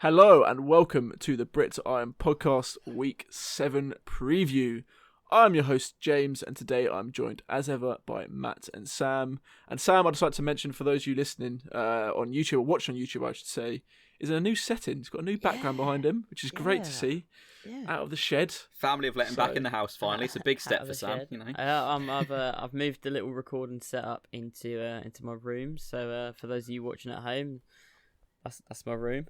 Hello and welcome to the Brit Iron Podcast Week 7 preview. I'm your host James, and today I'm joined as ever by Matt and Sam. And Sam, I'd just like to mention for those of you listening on YouTube, or watching on YouTube I should say, is in a new setting. He's got a new background behind him, which is great to see. Out of the shed. Family have let him back in the house finally. It's a big step for Sam, shed. you know. I've moved the little recording setup into my room. So for those of you watching at home, that's my room.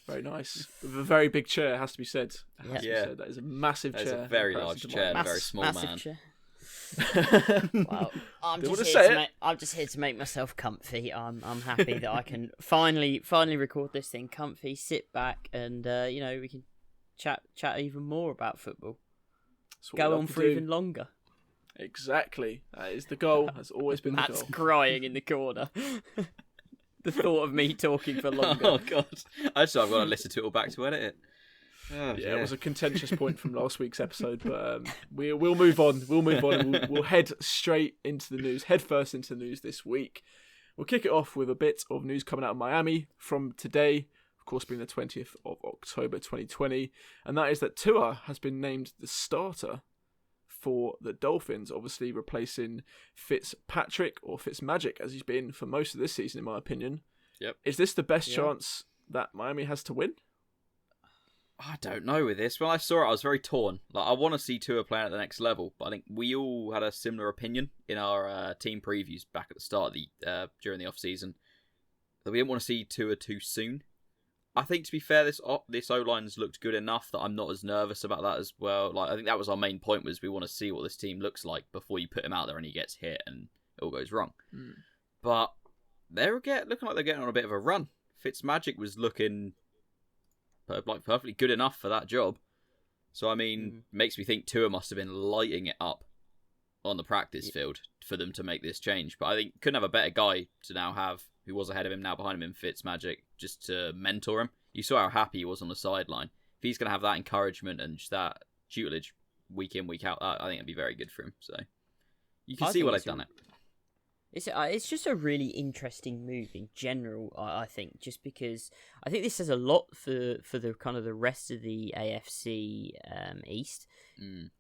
Very nice. With a very big chair, has to be said. Yeah. That is a massive chair. It's a very large chair and a very small man. Chair. Well, I'm just here to make myself comfy. I'm happy that I can finally record this thing comfy, sit back, and we can chat even more about football. Go on for even longer. Exactly. That is the goal. Has always been the goal. Matt's crying in the corner. The thought of me talking for longer. Oh god! I've got to listen to it all back to edit it. Oh, yeah, it was a contentious point from last week's episode, but we'll move on. And we'll head straight into the news. Head first into the news this week. We'll kick it off with a bit of news coming out of Miami from today, of course, being the 20th of October 2020, and that is that Tua has been named the starter for the Dolphins, obviously replacing Fitzpatrick, or Fitzmagic, as he's been for most of this season, in my opinion. Yep. Is this the best chance that Miami has to win? I don't know with this. When I saw it, I was very torn. Like, I want to see Tua playing at the next level, but I think we all had a similar opinion in our team previews back at the start of the during the off season that we didn't want to see Tua too soon. I think, to be fair, this O-line's looked good enough that I'm not as nervous about that as well. Like, I think that was our main point, was we want to see what this team looks like before you put him out there and he gets hit and it all goes wrong. But they're looking like they're getting on a bit of a run. Fitzmagic was looking like perfectly good enough for that job. So, I mean, makes me think Tua must have been lighting it up on the practice field for them to make this change. But I think couldn't have a better guy to now have, who was ahead of him, now behind him in Fitzmagic, just to mentor him. You saw how happy he was on the sideline. If he's going to have that encouragement and just that tutelage week in, week out, I think it'd be very good for him. So you can see why they've done it. It's just a really interesting move in general, I think, just because I think this says a lot for the kind of the rest of the AFC East.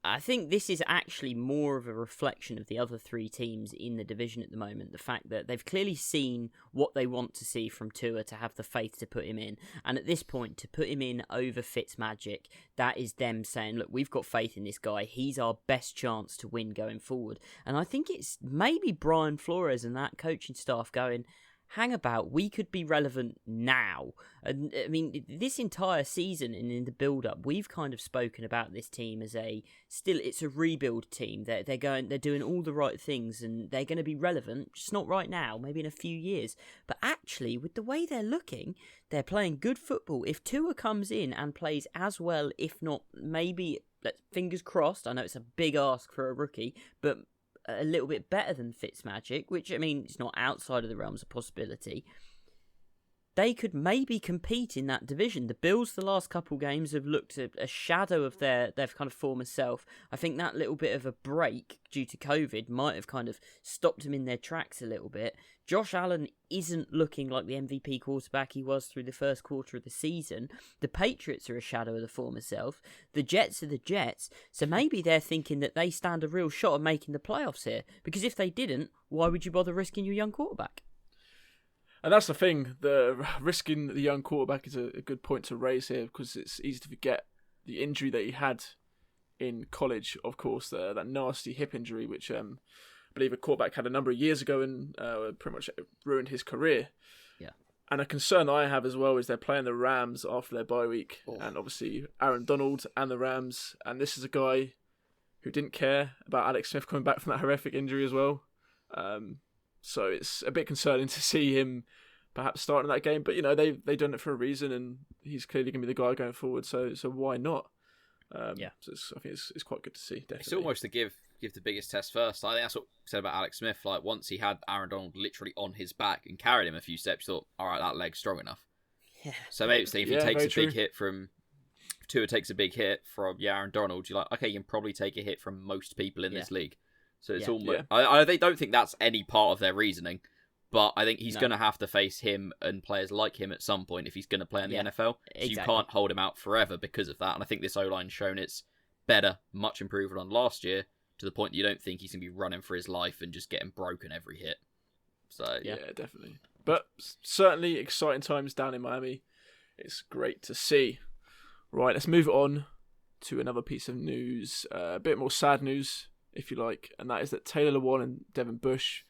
I think this is actually more of a reflection of the other three teams in the division at the moment. The fact that they've clearly seen what they want to see from Tua, to have the faith to put him in. And at this point, to put him in over Fitzmagic, that is them saying, look, we've got faith in this guy. He's our best chance to win going forward. And I think it's maybe Brian Flores and that coaching staff going, hang about, we could be relevant now. And I mean, this entire season and in the build-up, we've kind of spoken about this team as it's a rebuild team. They're doing all the right things and they're going to be relevant, just not right now, maybe in a few years. But actually, with the way they're looking, they're playing good football. If Tua comes in and plays as well, if not maybe, fingers crossed, I know it's a big ask for a rookie, but a little bit better than Fitzmagic, which, I mean, it's not outside of the realms of possibility, they could maybe compete in that division. The Bills, the last couple games, have looked at a shadow of their kind of former self. I think that little bit of a break due to COVID might have kind of stopped them in their tracks a little bit. Josh Allen isn't looking like the MVP quarterback he was through the first quarter of the season. The Patriots are a shadow of the former self. The Jets are the Jets. So maybe they're thinking that they stand a real shot of making the playoffs here. Because if they didn't, why would you bother risking your young quarterback? And that's the thing, the risking the young quarterback is a good point to raise here, because it's easy to forget the injury that he had in college, of course, that nasty hip injury, which I believe a quarterback had a number of years ago and pretty much ruined his career. Yeah. And a concern I have as well is they're playing the Rams after their bye week, and obviously Aaron Donald and the Rams, and this is a guy who didn't care about Alex Smith coming back from that horrific injury as well. So it's a bit concerning to see him perhaps starting that game. But, you know, they've done it for a reason, and he's clearly going to be the guy going forward. So why not? So I think it's quite good to see, definitely. It's almost to give the biggest test first. I think that's what I said about Alex Smith. Like, once he had Aaron Donald literally on his back and carried him a few steps, thought, all right, that leg's strong enough. Yeah. So maybe if he takes a big hit from... Tua takes a big hit from Aaron Donald, you're like, okay, you can probably take a hit from most people in this league. So it's almost... I don't think that's any part of their reasoning, But I think he's going to have to face him and players like him at some point if he's going to play in the NFL. So you can't hold him out forever because of that. And I think this O-line's shown it's better, much improved on last year, to the point that you don't think he's going to be running for his life and just getting broken every hit. So yeah, definitely. But certainly exciting times down in Miami. It's great to see. Right, let's move on to another piece of news. A bit more sad news, if you like, and that is that Taylor Lewan and Lewan Bush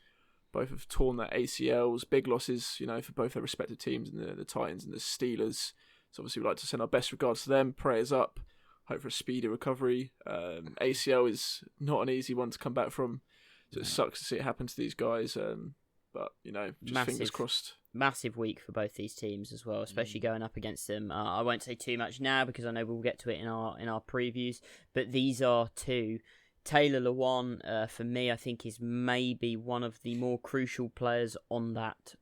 both have torn their ACLs. Big losses, for both their respective teams, and the Titans and the Steelers. So obviously we'd like to send our best regards to them. Prayers up. Hope for a speedy recovery. ACL is not an easy one to come back from. So it sucks to see it happen to these guys. But, just fingers crossed. Massive week for both these teams as well, especially going up against them. I won't say too much now because I know we'll get to it in our previews. But these are two. Taylor Lewan, for me, I think is maybe one of the more crucial players on that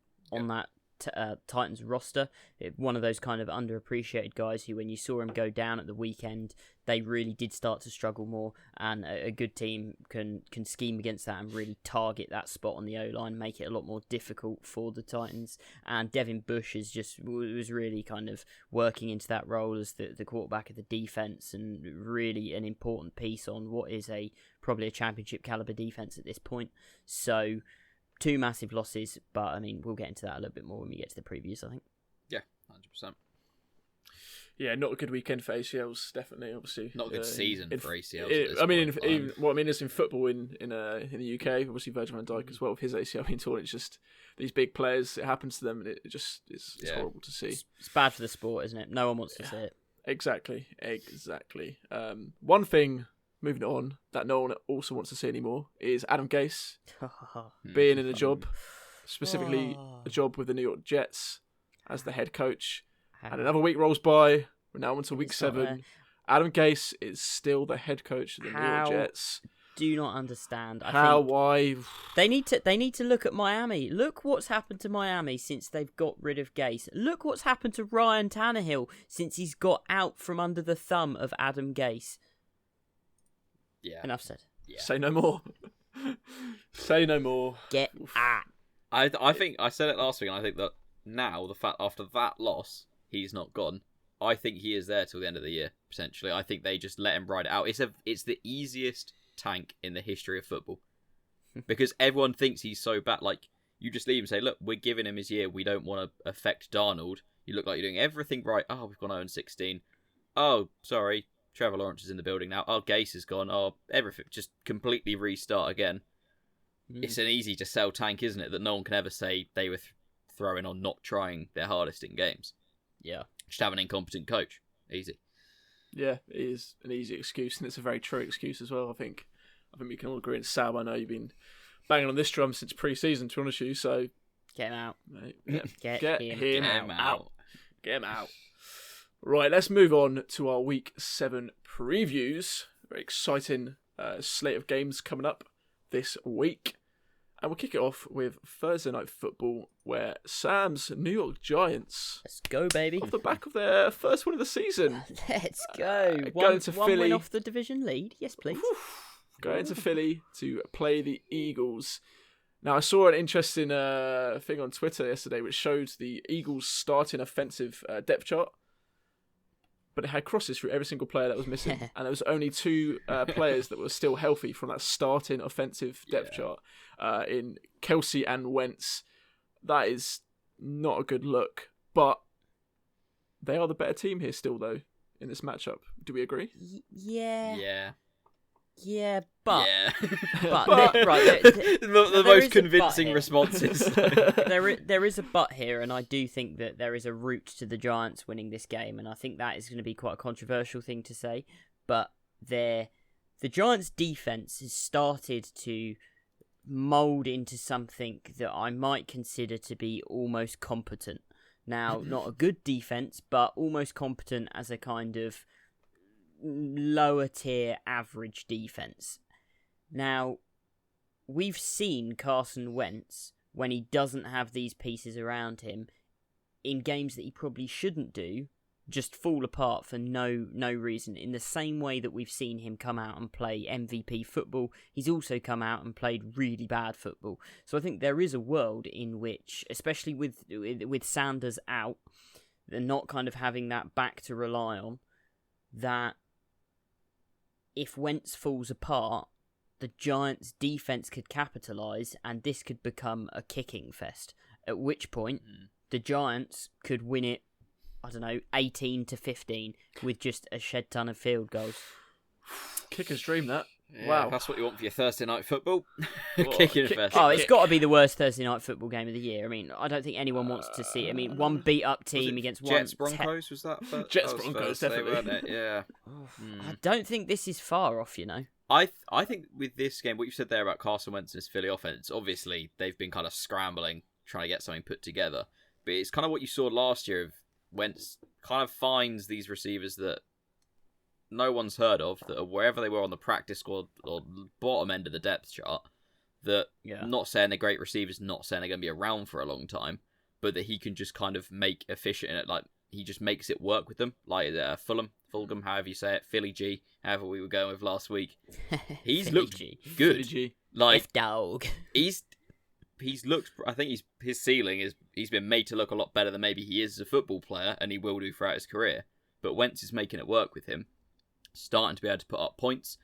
Titans roster. One of those kind of underappreciated guys who, when you saw him go down at the weekend, they really did start to struggle more, and a good team can scheme against that and really target that spot on the O-line, make it a lot more difficult for the Titans. And Lewan Bush was really kind of working into that role as the quarterback of the defense, and really an important piece on what is probably a championship caliber defense at this point. So 2 massive losses, but I mean, we'll get into that a little bit more when we get to the previews, I think. Yeah, 100%. Yeah, not a good weekend for ACLs, definitely, obviously. Not a good season for ACLs. In football in the UK, obviously Virgil van Dijk as well, with his ACL being torn. It's just these big players, it happens to them, and it's horrible to see. It's bad for the sport, isn't it? No one wants to see it. Exactly. One thing, moving on, that no one also wants to see anymore is Adam Gase being in a job, specifically a job with the New York Jets as the head coach. And another week rolls by. We're now on to week 7. Adam Gase is still the head coach of the New York Jets. Do not understand. Why? They need to look at Miami. Look what's happened to Miami since they've got rid of Gase. Look what's happened to Ryan Tannehill since he's got out from under the thumb of Adam Gase. Yeah. Enough said. Yeah. Say no more. Say no more. Get out. I think I said it last week, and I think that now, the fact after that loss, he's not gone. I think he is there till the end of the year, potentially. I think they just let him ride it out. It's the easiest tank in the history of football. Because everyone thinks he's so bad. Like, you just leave him and say, look, we're giving him his year. We don't want to affect Darnold. You look like you're doing everything right. Oh, we've gone 0-16. Oh, sorry. Trevor Lawrence is in the building now. Oh, Gase is gone. Oh, everything. Just completely restart again. It's an easy to sell tank, isn't it? That no one can ever say they were throwing on not trying their hardest in games. Yeah. Just have an incompetent coach. Easy. Yeah, it is an easy excuse, and it's a very true excuse as well, I think. We can all agree. And Sal, I know you've been banging on this drum since pre-season, to be honest with you, so... Get him out. Mate, Get him out. Get him out. Right, let's move on to our Week 7 previews. Very exciting slate of games coming up this week. And we'll kick it off with Thursday Night Football, where Sam's New York Giants... Let's go, baby. Off the back of their first win of the season. Let's go. Going to one Philly. Win off the division lead. Yes, please. Going to Philly to play the Eagles. Now, I saw an interesting thing on Twitter yesterday which showed the Eagles' starting offensive depth chart. But it had crosses through every single player that was missing. And there was only 2 players that were still healthy from that starting offensive depth chart in Kelsey and Wentz. That is not a good look. But they are the better team here still, though, in this matchup. Do we agree? Yeah, but... Yeah. but right, the most convincing responses. There is a but here, and I do think that there is a route to the Giants winning this game, and I think that is going to be quite a controversial thing to say, but the Giants' defense has started to mould into something that I might consider to be almost competent. Now, not a good defense, but almost competent as a kind of lower tier average defense. Now, we've seen Carson Wentz, when he doesn't have these pieces around him, in games that he probably shouldn't do just fall apart for no reason. In the same way that we've seen him come out and play MVP football, he's also come out and played really bad football. So I think there is a world in which, especially with Sanders out, they're not kind of having that back to rely on, that if Wentz falls apart, the Giants' defense could capitalise and this could become a kicking fest. At which point, the Giants could win it, 18-15 with just a shed ton of field goals. Kicker's dream, that. Yeah, Wow. That's what you want for your Thursday night football. Kicking fest. Oh, it's got to be the worst Thursday night football game of the year. I mean, I don't think anyone wants to see it. I mean, one beat-up team against one... Jets Broncos, was that? Jets Broncos, definitely. Wasn't it? Yeah. I don't think this is far off, I think with this game, what you said there about Carson Wentz and his Philly offense, obviously they've been kind of scrambling, trying to get something put together. But it's kind of what you saw last year of Wentz kind of finds these receivers that no one's heard of, that are wherever they were on the practice squad or bottom end of the depth chart, that not saying they're great receivers, not saying they're going to be around for a long time, but that he can just kind of make efficient in it. Like, he just makes it work with them. Like Fulgham, however you say it, Philly G, however we were going with last week. He's looked good. Philly G. Like, F-dog. He's looked, I think his ceiling is, he's been made to look a lot better than maybe he is as a football player, and he will do throughout his career. But Wentz is making it work with him, starting to be able to put up points,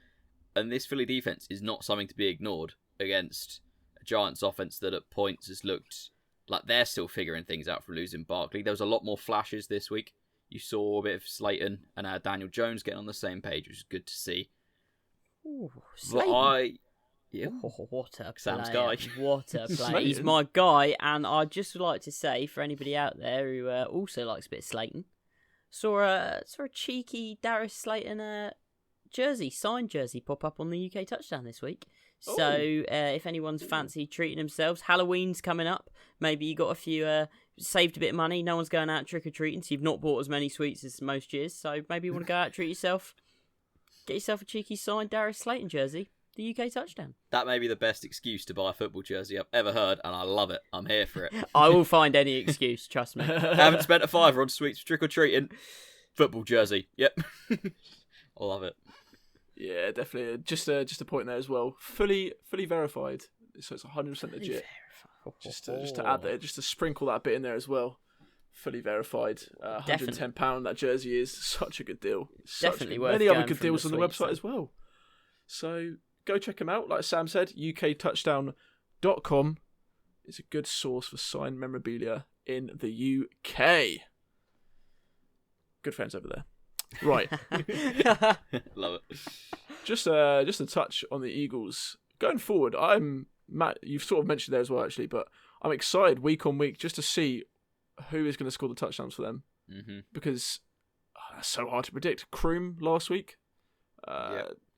and this Philly defense is not something to be ignored against a Giants offense that at points has looked like they're still figuring things out from losing Barkley. There was a lot more flashes this week. You saw a bit of Slayton and Daniel Jones getting on the same page, which is good to see. Ooh, Slayton. What a Sam's player. guy. What a player. He's my guy, and I'd just like to say, for anybody out there who also likes a bit of Slayton, saw a cheeky Darius Slayton signed jersey pop up on the UK Touchdown this week. So if anyone's fancy treating themselves, Halloween's coming up. Maybe you got a few, saved a bit of money. No one's going out trick-or-treating, so you've not bought as many sweets as most years. So maybe you want to go out, treat yourself. Get yourself a cheeky signed Darius Slayton jersey. The UK Touchdown. That may be the best excuse to buy a football jersey I've ever heard, and I love it. I'm here for it. I will find any excuse, trust me. I haven't spent a $5 on sweets for trick-or-treating. Football jersey. Yep. I love it. Yeah, definitely. Just a point there as well. Fully verified. So it's 100% legit. Just to add that, just to sprinkle that bit in there as well. Fully verified. £110 that jersey is such a good deal. Definitely worth many going other good from deals the on the sweets, website as well. So go check them out. Like Sam said, uktouchdown.com is a good source for signed memorabilia in the UK. Good friends over there. Right. Love it. Just a touch on the Eagles. Going forward, Matt, you've sort of mentioned there as well, actually, but I'm excited week on week just to see who is going to score the touchdowns for them. Mm-hmm. Because that's so hard to predict. Kroom last week.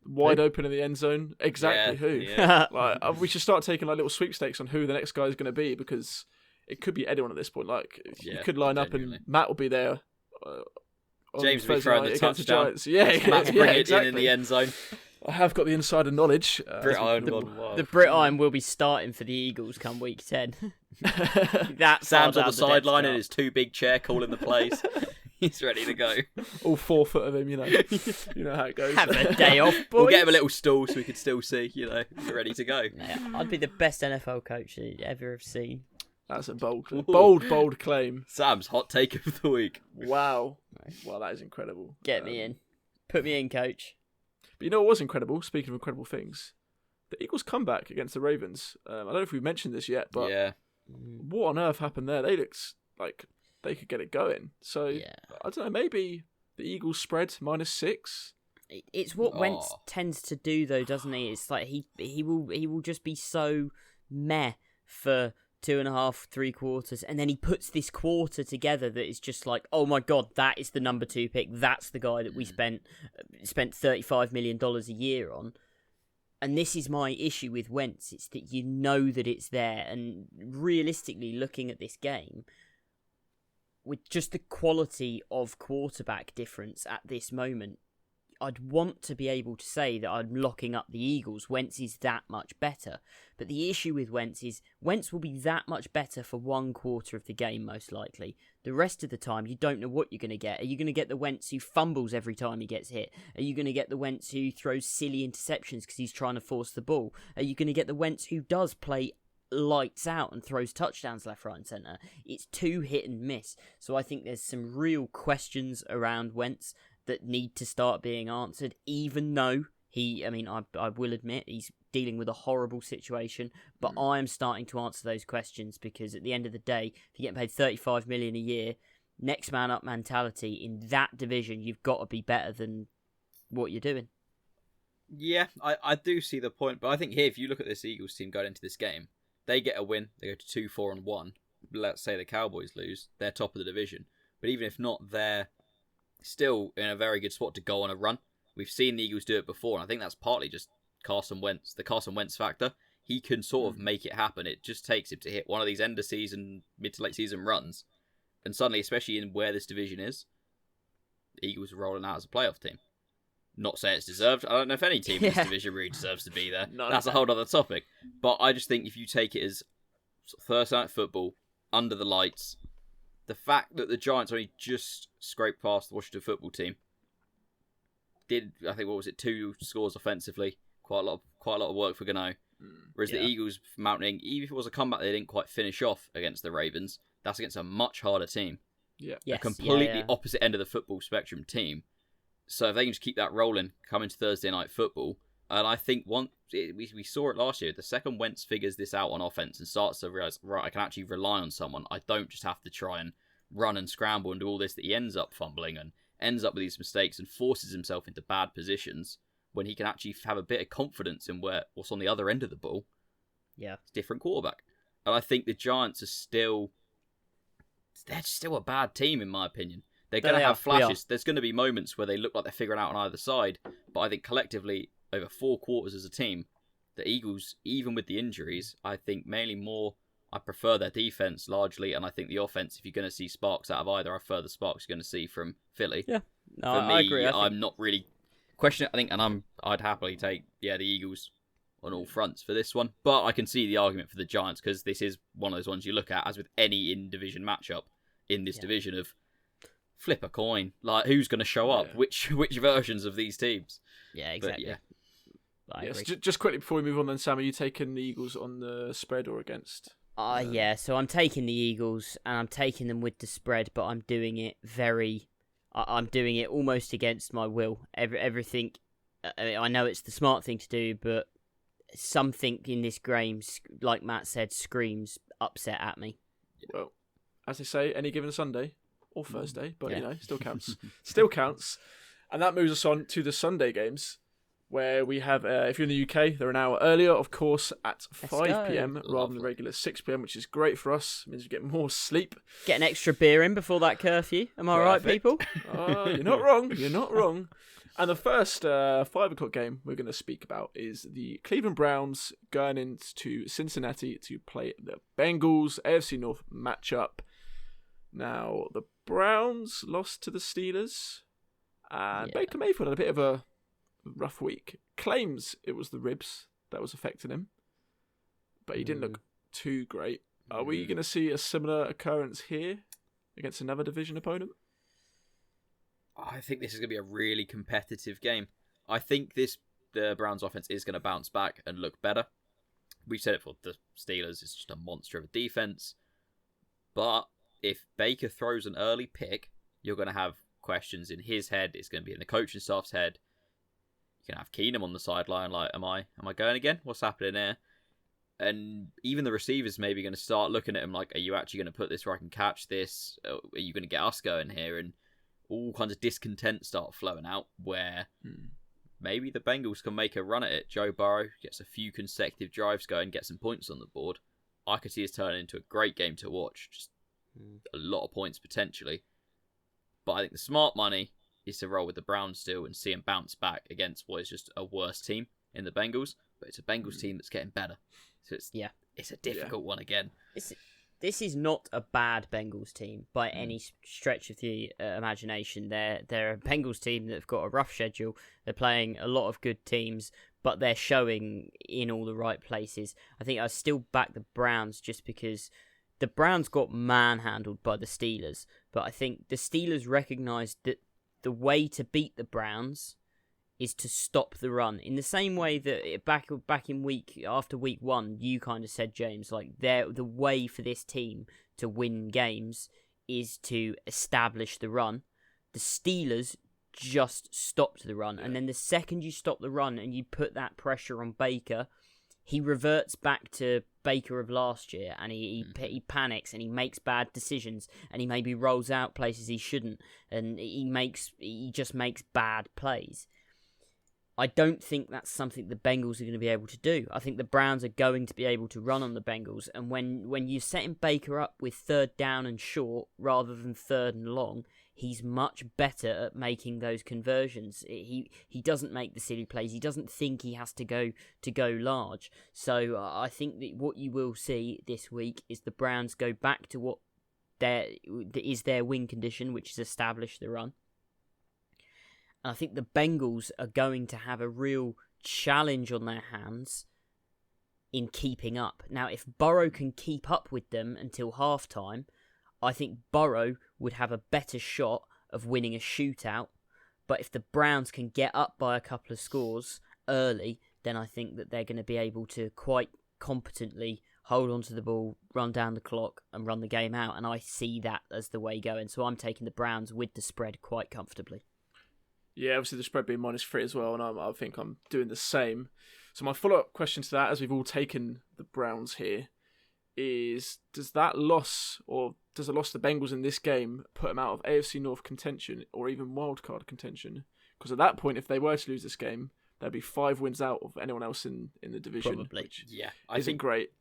Wide open in the end zone. Exactly who. Yeah. Like, we should start taking like little sweepstakes on who the next guy is going to be, because it could be anyone at this point. Like, you could line up and Matt will be there. James will be throwing the touchdown. Giants. Yeah, Matt's bringing it in the end zone. I have got the insider knowledge. Brit Iron The Brit Iron will be starting for the Eagles come week 10. Sam's on the sideline in his too big chair calling the plays. He's ready to go. All 4 foot of him, you know. You know how it goes. Have a day off, boys. We'll get him a little stool so we can still see, you know, ready to go. Yeah, I'd be the best NFL coach you'd ever have seen. That's a bold claim. Sam's hot take of the week. Wow. Wow, that is incredible. Get me in. Put me in, coach. But you know what was incredible? Speaking of incredible things, the Eagles' comeback against the Ravens. I don't know if we've mentioned this yet, but what on earth happened there? They looked like they could get it going. So, I don't know, maybe the Eagles spread -6. It's what Wentz tends to do, though, doesn't he? It's like he will just be so meh for 2.5, 3 quarters, and then he puts this quarter together that is just like, oh my god, that is the number 2 pick. That's the guy that we spent $35 million a year on. And this is my issue with Wentz. It's that you know that it's there, and realistically, looking at this game, with just the quality of quarterback difference at this moment, I'd want to be able to say that I'm locking up the Eagles. Wentz is that much better. But the issue with Wentz is Wentz will be that much better for one quarter of the game, most likely. The rest of the time, you don't know what you're going to get. Are you going to get the Wentz who fumbles every time he gets hit? Are you going to get the Wentz who throws silly interceptions because he's trying to force the ball? Are you going to get the Wentz who does play lights out and throws touchdowns left, right and centre? It's too hit and miss. So I think there's some real questions around Wentz that need to start being answered, even though I will admit he's dealing with a horrible situation, but I am starting to answer those questions because at the end of the day, if you're getting paid $35 million a year, next man up mentality in that division, you've got to be better than what you're doing. Yeah, I do see the point, but I think here, if you look at this Eagles team going into this game, they get a win, they go to 2-4-1. Let's say the Cowboys lose, they're top of the division. But even if not, they're still in a very good spot to go on a run. We've seen the Eagles do it before, and I think that's partly just Carson Wentz, the Carson Wentz factor. He can sort of make it happen. It just takes him to hit one of these end of season, mid to late season runs. And suddenly, especially in where this division is, the Eagles are rolling out as a playoff team. Not say it's deserved. I don't know if any team in this division really deserves to be there. That's a whole other topic. But I just think if you take it as Thursday night football, under the lights, the fact that the Giants only just scraped past the Washington football team, did, I think, 2 scores offensively, quite a lot of work for Gano. Whereas the Eagles mounting, even if it was a comeback they didn't quite finish off against the Ravens, that's against a much harder team. Yeah. A completely opposite end of the football spectrum team. So if they can just keep that rolling, come into Thursday night football, and I think we saw it last year, the second Wentz figures this out on offense and starts to realise, right, I can actually rely on someone. I don't just have to try and run and scramble and do all this, that he ends up fumbling and ends up with these mistakes and forces himself into bad positions when he can actually have a bit of confidence in what's on the other end of the ball. Yeah. It's a different quarterback. And I think the Giants are they're still a bad team, in my opinion. They're going to have flashes. There's going to be moments where they look like they're figuring out on either side. But I think collectively, over 4 quarters as a team, the Eagles, even with the injuries, I think mainly more, I prefer their defense largely. And I think the offense, if you're going to see sparks out of either, I prefer the sparks you're going to see from Philly. Yeah. No, For me, I agree. I'm not really questioning it. I think, and I'd happily take, the Eagles on all fronts for this one. But I can see the argument for the Giants because this is one of those ones you look at, as with any in-division matchup in this division, of flip a coin. Like, who's going to show up? Which versions of these teams? Yeah, exactly. But, Yes. Just quickly before we move on then, Sam, are you taking the Eagles on the spread or against? So I'm taking the Eagles, and I'm taking them with the spread, but I'm doing it I'm doing it almost against my will. Everything, I know it's the smart thing to do, but something in this game, like Matt said, screams upset at me. Well, as they say, any given Sunday or Thursday, but still counts. Still counts. And that moves us on to the Sunday games, where we have, if you're in the UK, they're an hour earlier, of course, at 5 p.m. rather than regular 6 p.m, which is great for us. It means we get more sleep. Get an extra beer in before that curfew. Am I right, people? You're not wrong. You're not wrong. And the first 5 o'clock game we're going to speak about is the Cleveland Browns going into Cincinnati to play the Bengals, AFC North matchup. Now, the Browns lost to the Steelers, and Baker Mayfield had a bit of a rough week. Claims it was the ribs that was affecting him, but he didn't look too great. Are we going to see a similar occurrence here against another division opponent? I think this is going to be a really competitive game. I think the Browns offense is going to bounce back and look better. We've said it for the Steelers, it's just a monster of a defense. But if Baker throws an early pick, you're going to have questions in his head. It's going to be in the coaching staff's head. You can have Keenum on the sideline, like, am I going again? What's happening here? And even the receivers maybe going to start looking at him like, are you actually going to put this where I can catch this? Are you going to get us going here? And all kinds of discontent start flowing out where maybe the Bengals can make a run at it. Joe Burrow gets a few consecutive drives going, get some points on the board. I could see this turning into a great game to watch. Just a lot of points potentially. But I think the smart money is to roll with the Browns still and see them bounce back against what is just a worse team in the Bengals. But it's a Bengals team that's getting better. So it's a difficult one again. this is not a bad Bengals team by any stretch of the imagination. They're a Bengals team that have got a rough schedule. They're playing a lot of good teams, but they're showing in all the right places. I think I still back the Browns just because the Browns got manhandled by the Steelers, but I think the Steelers recognised that the way to beat the Browns is to stop the run. In the same way that back in after week 1, you kind of said, James, like the way for this team to win games is to establish the run. The Steelers just stopped the run, and then the second you stop the run and you put that pressure on Baker, he reverts back to Baker of last year, and he panics and he makes bad decisions, and he maybe rolls out places he shouldn't, and he just makes bad plays. I don't think that's something the Bengals are going to be able to do. I think the Browns are going to be able to run on the Bengals, and when you're setting Baker up with 3rd down and short rather than 3rd and long, he's much better at making those conversions. He doesn't make the silly plays. He doesn't think he has to go large. So I think that what you will see this week is the Browns go back to what is their win condition, which is establish the run. And I think the Bengals are going to have a real challenge on their hands in keeping up. Now, if Burrow can keep up with them until halftime, I think Burrow would have a better shot of winning a shootout. But if the Browns can get up by a couple of scores early, then I think that they're going to be able to quite competently hold on to the ball, run down the clock, and run the game out. And I see that as the way going. So I'm taking the Browns with the spread quite comfortably. Yeah, obviously the spread being -3 as well, and I think I'm doing the same. So my follow-up question to that, as we've all taken the Browns here, is does the loss to the Bengals in this game put them out of AFC North contention or even wildcard contention? Because at that point, if they were to lose this game, there'd be 5 wins out of anyone else in the division. Probably. Which I think great.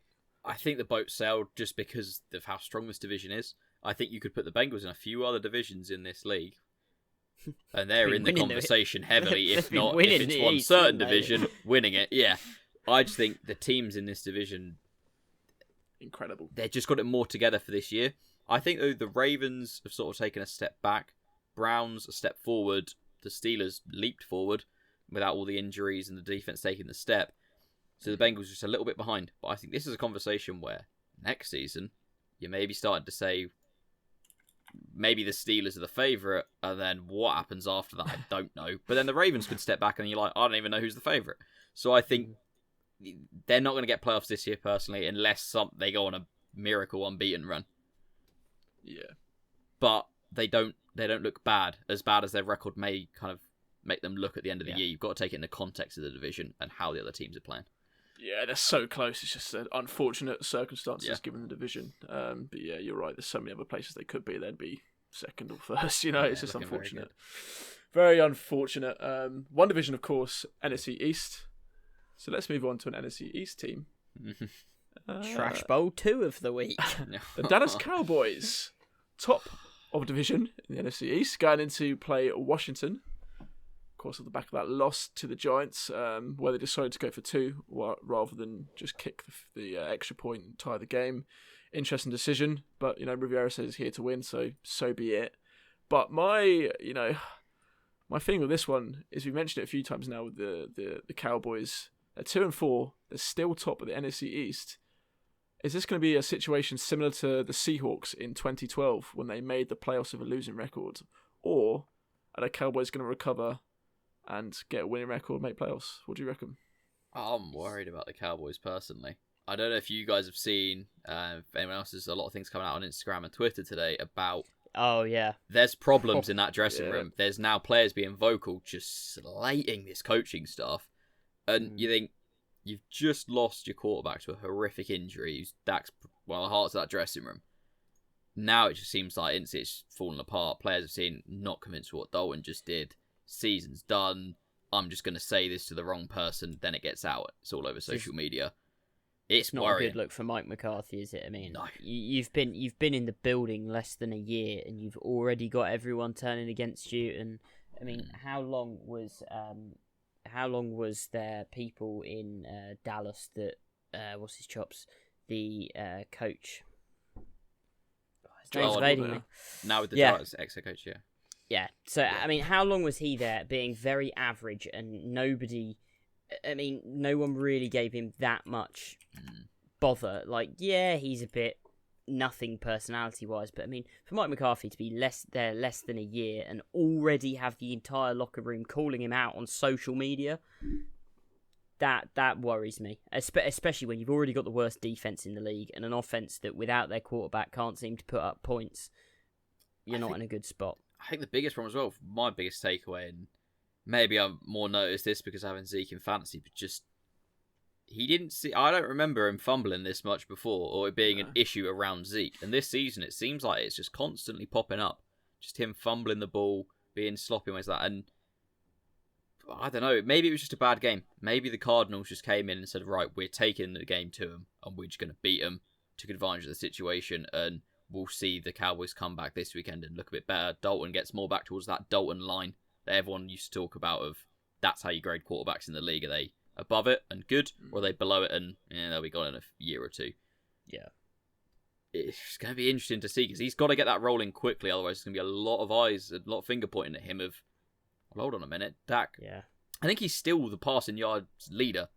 I think the boat sailed just because of how strong this division is. I think you could put the Bengals in a few other divisions in this league, and they're in the conversation heavily, if it's one certain division, winning it. Yeah. I just think the teams in this division, incredible. They've just got it more together for this year. I think, though, the Ravens have sort of taken a step back, Browns a step forward, the Steelers leaped forward without all the injuries and the defense taking the step. So the Bengals are just a little bit behind. But I think this is a conversation where next season, you may be starting to say, maybe the Steelers are the favourite, and then what happens after that, I don't know. But then the Ravens could step back, and you're like, I don't even know who's the favourite. So I think they're not going to get playoffs this year, personally, unless they go on a miracle unbeaten run. Yeah. But they don't look bad as their record may kind of make them look at the end of the year. You've got to take it in the context of the division and how the other teams are playing. Yeah, they're so close. It's just unfortunate circumstances given the division. But yeah, you're right. There's so many other places they could be. They'd be second or first. It's just unfortunate. Very unfortunate. One division, of course, NFC East. So let's move on to an NFC East team. Trash Bowl 2 of the week. The Dallas Cowboys, top of division in the NFC East, going into play Washington. Of course, at the back of that loss to the Giants, where they decided to go for 2 rather than just kick the extra point and tie the game. Interesting decision, but Riviera says he's here to win, so be it. But my thing with this one is we mentioned it a few times now with the Cowboys. They're 2-4. They're still top of the NFC East. Is this going to be a situation similar to the Seahawks in 2012 when they made the playoffs with a losing record, or are the Cowboys going to recover and get a winning record, make playoffs? What do you reckon? I'm worried about the Cowboys personally. I don't know if you guys have seen, if anyone else, there's a lot of things coming out on Instagram and Twitter today about... Oh, yeah. There's problems in that dressing room. There's now players being vocal, just slating this coaching staff. And you think, you've just lost your quarterback to a horrific injury. That's one of the hearts of that dressing room. Now it just seems like it's fallen apart. Players have seen, not convinced with what Dalton just did. Season's done. I'm just going to say this to the wrong person. Then it gets out. It's all over social media. It's not worrying. a good look for Mike McCarthy, is it? I mean, no. You've been in the building less than a year, and you've already got everyone turning against you. And I mean, how long was there people in Dallas that what's his chops? The coach. Name's evading me. Now with the Yeah. Giants ex-head coach, yeah. Yeah. So I mean, how long was he there, being very average, and nobody? I mean, no one really gave him that much bother. Like, yeah, he's a bit nothing personality-wise, but I mean, for Mike McCarthy to be less than a year and already have the entire locker room calling him out on social media, that worries me. Especially when you've already got the worst defense in the league and an offense that, without their quarterback, can't seem to put up points. You're not in a good spot. I think the biggest problem as well, my biggest takeaway, and maybe I've more noticed this because having Zeke in fantasy, but just he didn't see. I don't remember him fumbling this much before, or it being an issue around Zeke. And this season, it seems like it's just constantly popping up. Just him fumbling the ball, being sloppy ways like that. And I don't know. Maybe it was just a bad game. Maybe the Cardinals just came in and said, "Right, we're taking the game to them, and we're just going to beat them." Took advantage of the situation, and we'll see the Cowboys come back this weekend and look a bit better. Dalton gets more back towards that Dalton line that everyone used to talk about. Of that's how you grade quarterbacks in the league. Are they above it and good, or are they below it and they'll be gone in a year or two? Yeah. It's going to be interesting to see because he's got to get that rolling quickly. Otherwise, there's going to be a lot of eyes, a lot of finger pointing at him of, well, hold on a minute, Dak. Yeah. I think he's still the passing yards leader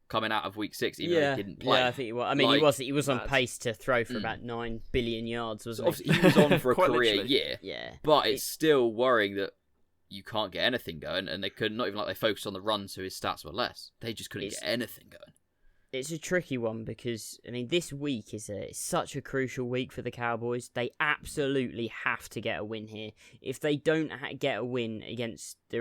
coming out of week 6, even though he didn't play. Yeah, I think he was. I mean, he was on pace to throw for about 9 billion yards, wasn't he? Obviously, he was on for a career literally. year. Yeah. But it's still worrying that you can't get anything going, and they could not even like they focused on the run, so his stats were less. They just couldn't get anything going. It's a tricky one because I mean, this week is such a crucial week for the Cowboys. They absolutely have to get a win here. If they don't get a win against the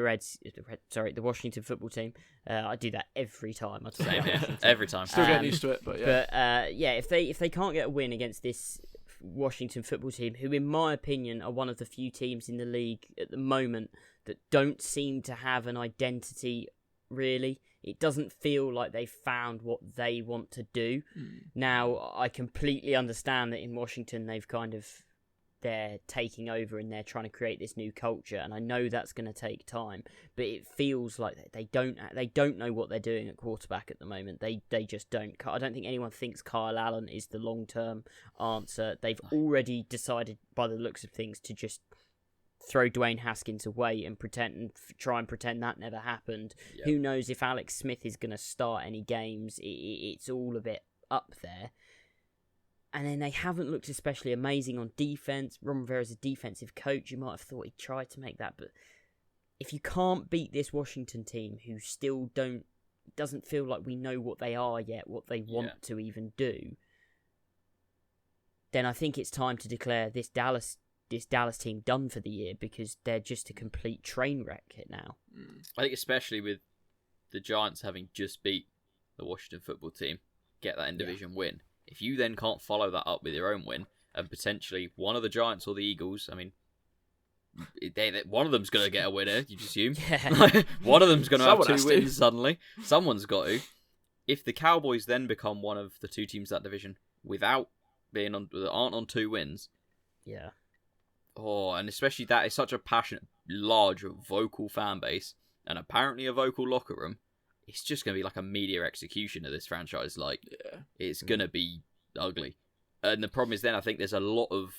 Washington football team, I do that every time. I Same here, every time. Still getting used to it, but yeah. But if they can't get a win against this Washington football team, who in my opinion are one of the few teams in the league at the moment that don't seem to have an identity, really. It doesn't feel like they've found what they want to do. Now, I completely understand that in Washington they're taking over and they're trying to create this new culture, and I know that's going to take time, but it feels like they don't know what they're doing at quarterback at the moment. They just don't. I don't think anyone thinks Kyle Allen is the long-term answer. They've already decided, by the looks of things, to just throw Dwayne Haskins away and try and pretend that never happened. Yep. Who knows if Alex Smith is going to start any games? It's all a bit up there. And then they haven't looked especially amazing on defense. Ron Rivera's a defensive coach. You might have thought he tried to make that, but if you can't beat this Washington team, who still doesn't feel like we know what they are yet, what they want to even do, then I think it's time to declare this Dallas team done for the year, because they're just a complete train wreck now. I think especially with the Giants having just beat the Washington football team, get that in-division win. If you then can't follow that up with your own win, and potentially one of the Giants or the Eagles, I mean, one of them's going to get a winner, you'd assume. Yeah. One of them's going to have 2 wins suddenly. Someone's got to. If the Cowboys then become one of the 2 teams in that division without aren't on 2 wins. Yeah. Oh, and especially that is such a passionate, large, vocal fan base, and apparently a vocal locker room. It's just going to be like a media execution of this franchise. Like, it's going to be ugly. And the problem is then I think there's a lot of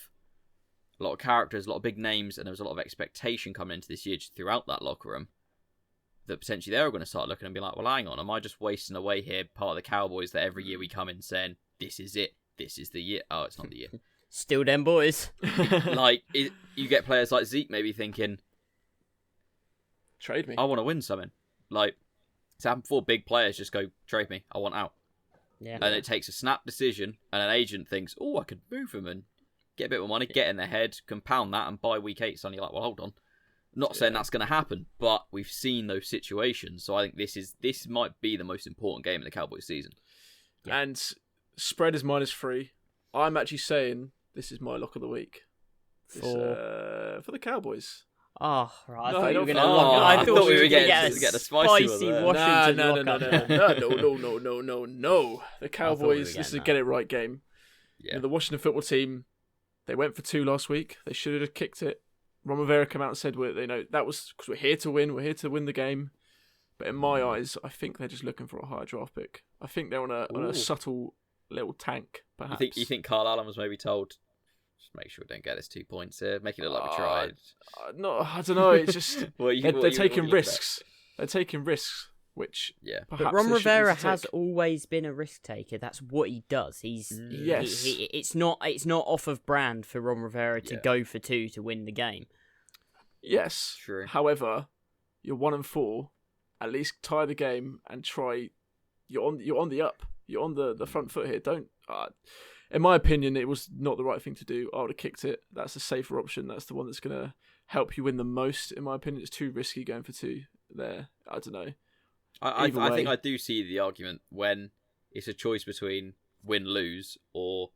characters, a lot of big names, and there was a lot of expectation coming into this year just throughout that locker room that potentially they're going to start looking and be like, well, hang on, am I just wasting away here, part of the Cowboys, that every year we come in saying, this is it, this is the year. Oh, it's not the year. Still them boys. You get players like Zeke maybe thinking, trade me. I want to win something. Like, it's happened before, big players just go, trade me, I want out. Yeah. And it takes a snap decision, and an agent thinks, oh, I could move him and get a bit more money, get in their head, compound that, and by week 8, suddenly you're like, well, hold on. Not saying that's going to happen, but we've seen those situations, so I think this might be the most important game in the Cowboys season. Yeah. And spread is -3. I'm actually saying this is my lock of the week. For the Cowboys. Oh, right. I No, thought you were going to I thought we were getting get a spicy one Washington No. The Cowboys, this is a get it right game. Yeah. You know, the Washington football team, they went for 2 last week. They should have kicked it. Ron Rivera came out and said, that was because we're here to win. We're here to win the game. But in my eyes, I think they're just looking for a higher draft pick. I think they're on a subtle little tank, perhaps. You think Kyle Allen was maybe told, Just make sure we don't get us 2 points here. Make it look like we tried. No, I don't know. It's just they're taking risks. They're taking risks, which But Ron Rivera has always been a risk taker. That's what he does. He's it's not off of brand for Ron Rivera to go for 2 to win the game. Yes, true. However, you're 1-4. At least tie the game and try. You're on the up. You're on the front foot here. Don't. In my opinion, it was not the right thing to do. I would have kicked it. That's the safer option. That's the one that's going to help you win the most. In my opinion, it's too risky going for 2 there. I don't know. I think I do see the argument when it's a choice between win-lose or,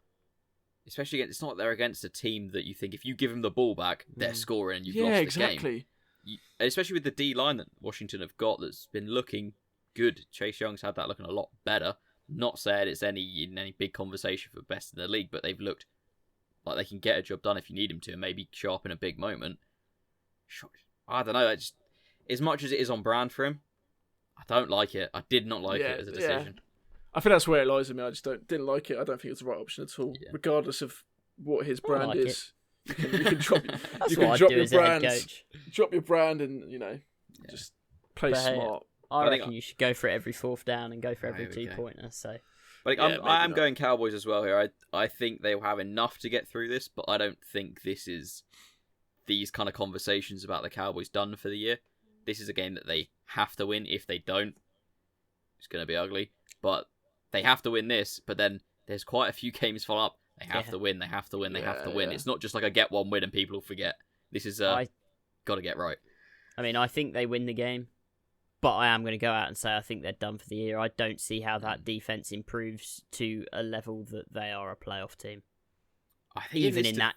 especially it's not they're against a team that you think if you give them the ball back, they're scoring and you've lost the exactly. game. Especially with the D-line that Washington have got that's been looking good. Chase Young's had that looking a lot better. Not saying it's in any big conversation for best in the league, but they've looked like they can get a job done if you need them to and maybe show up in a big moment. I don't know. As much as it is on brand for him, I don't like it. I did not like it as a decision. I think that's where it lies in me. I just didn't like it. I don't think it's the right option at all, regardless of what his brand is. You can drop your brand, and just play smart. I reckon you should go for it every 4th down and go for every 2-pointer. So, but I am going Cowboys as well here. I think they'll have enough to get through this, but I don't think this is these kind of conversations about the Cowboys done for the year. This is a game that they have to win. If they don't, it's going to be ugly. But they have to win this. But then there's quite a few games follow up. They have to win. They have to win. They have to win. It's not just like a get one win and people will forget. This is got to get right. I mean, I think they win the game. But I am going to go out and say I think they're done for the year. I don't see how that defense improves to a level that they are a playoff team. I think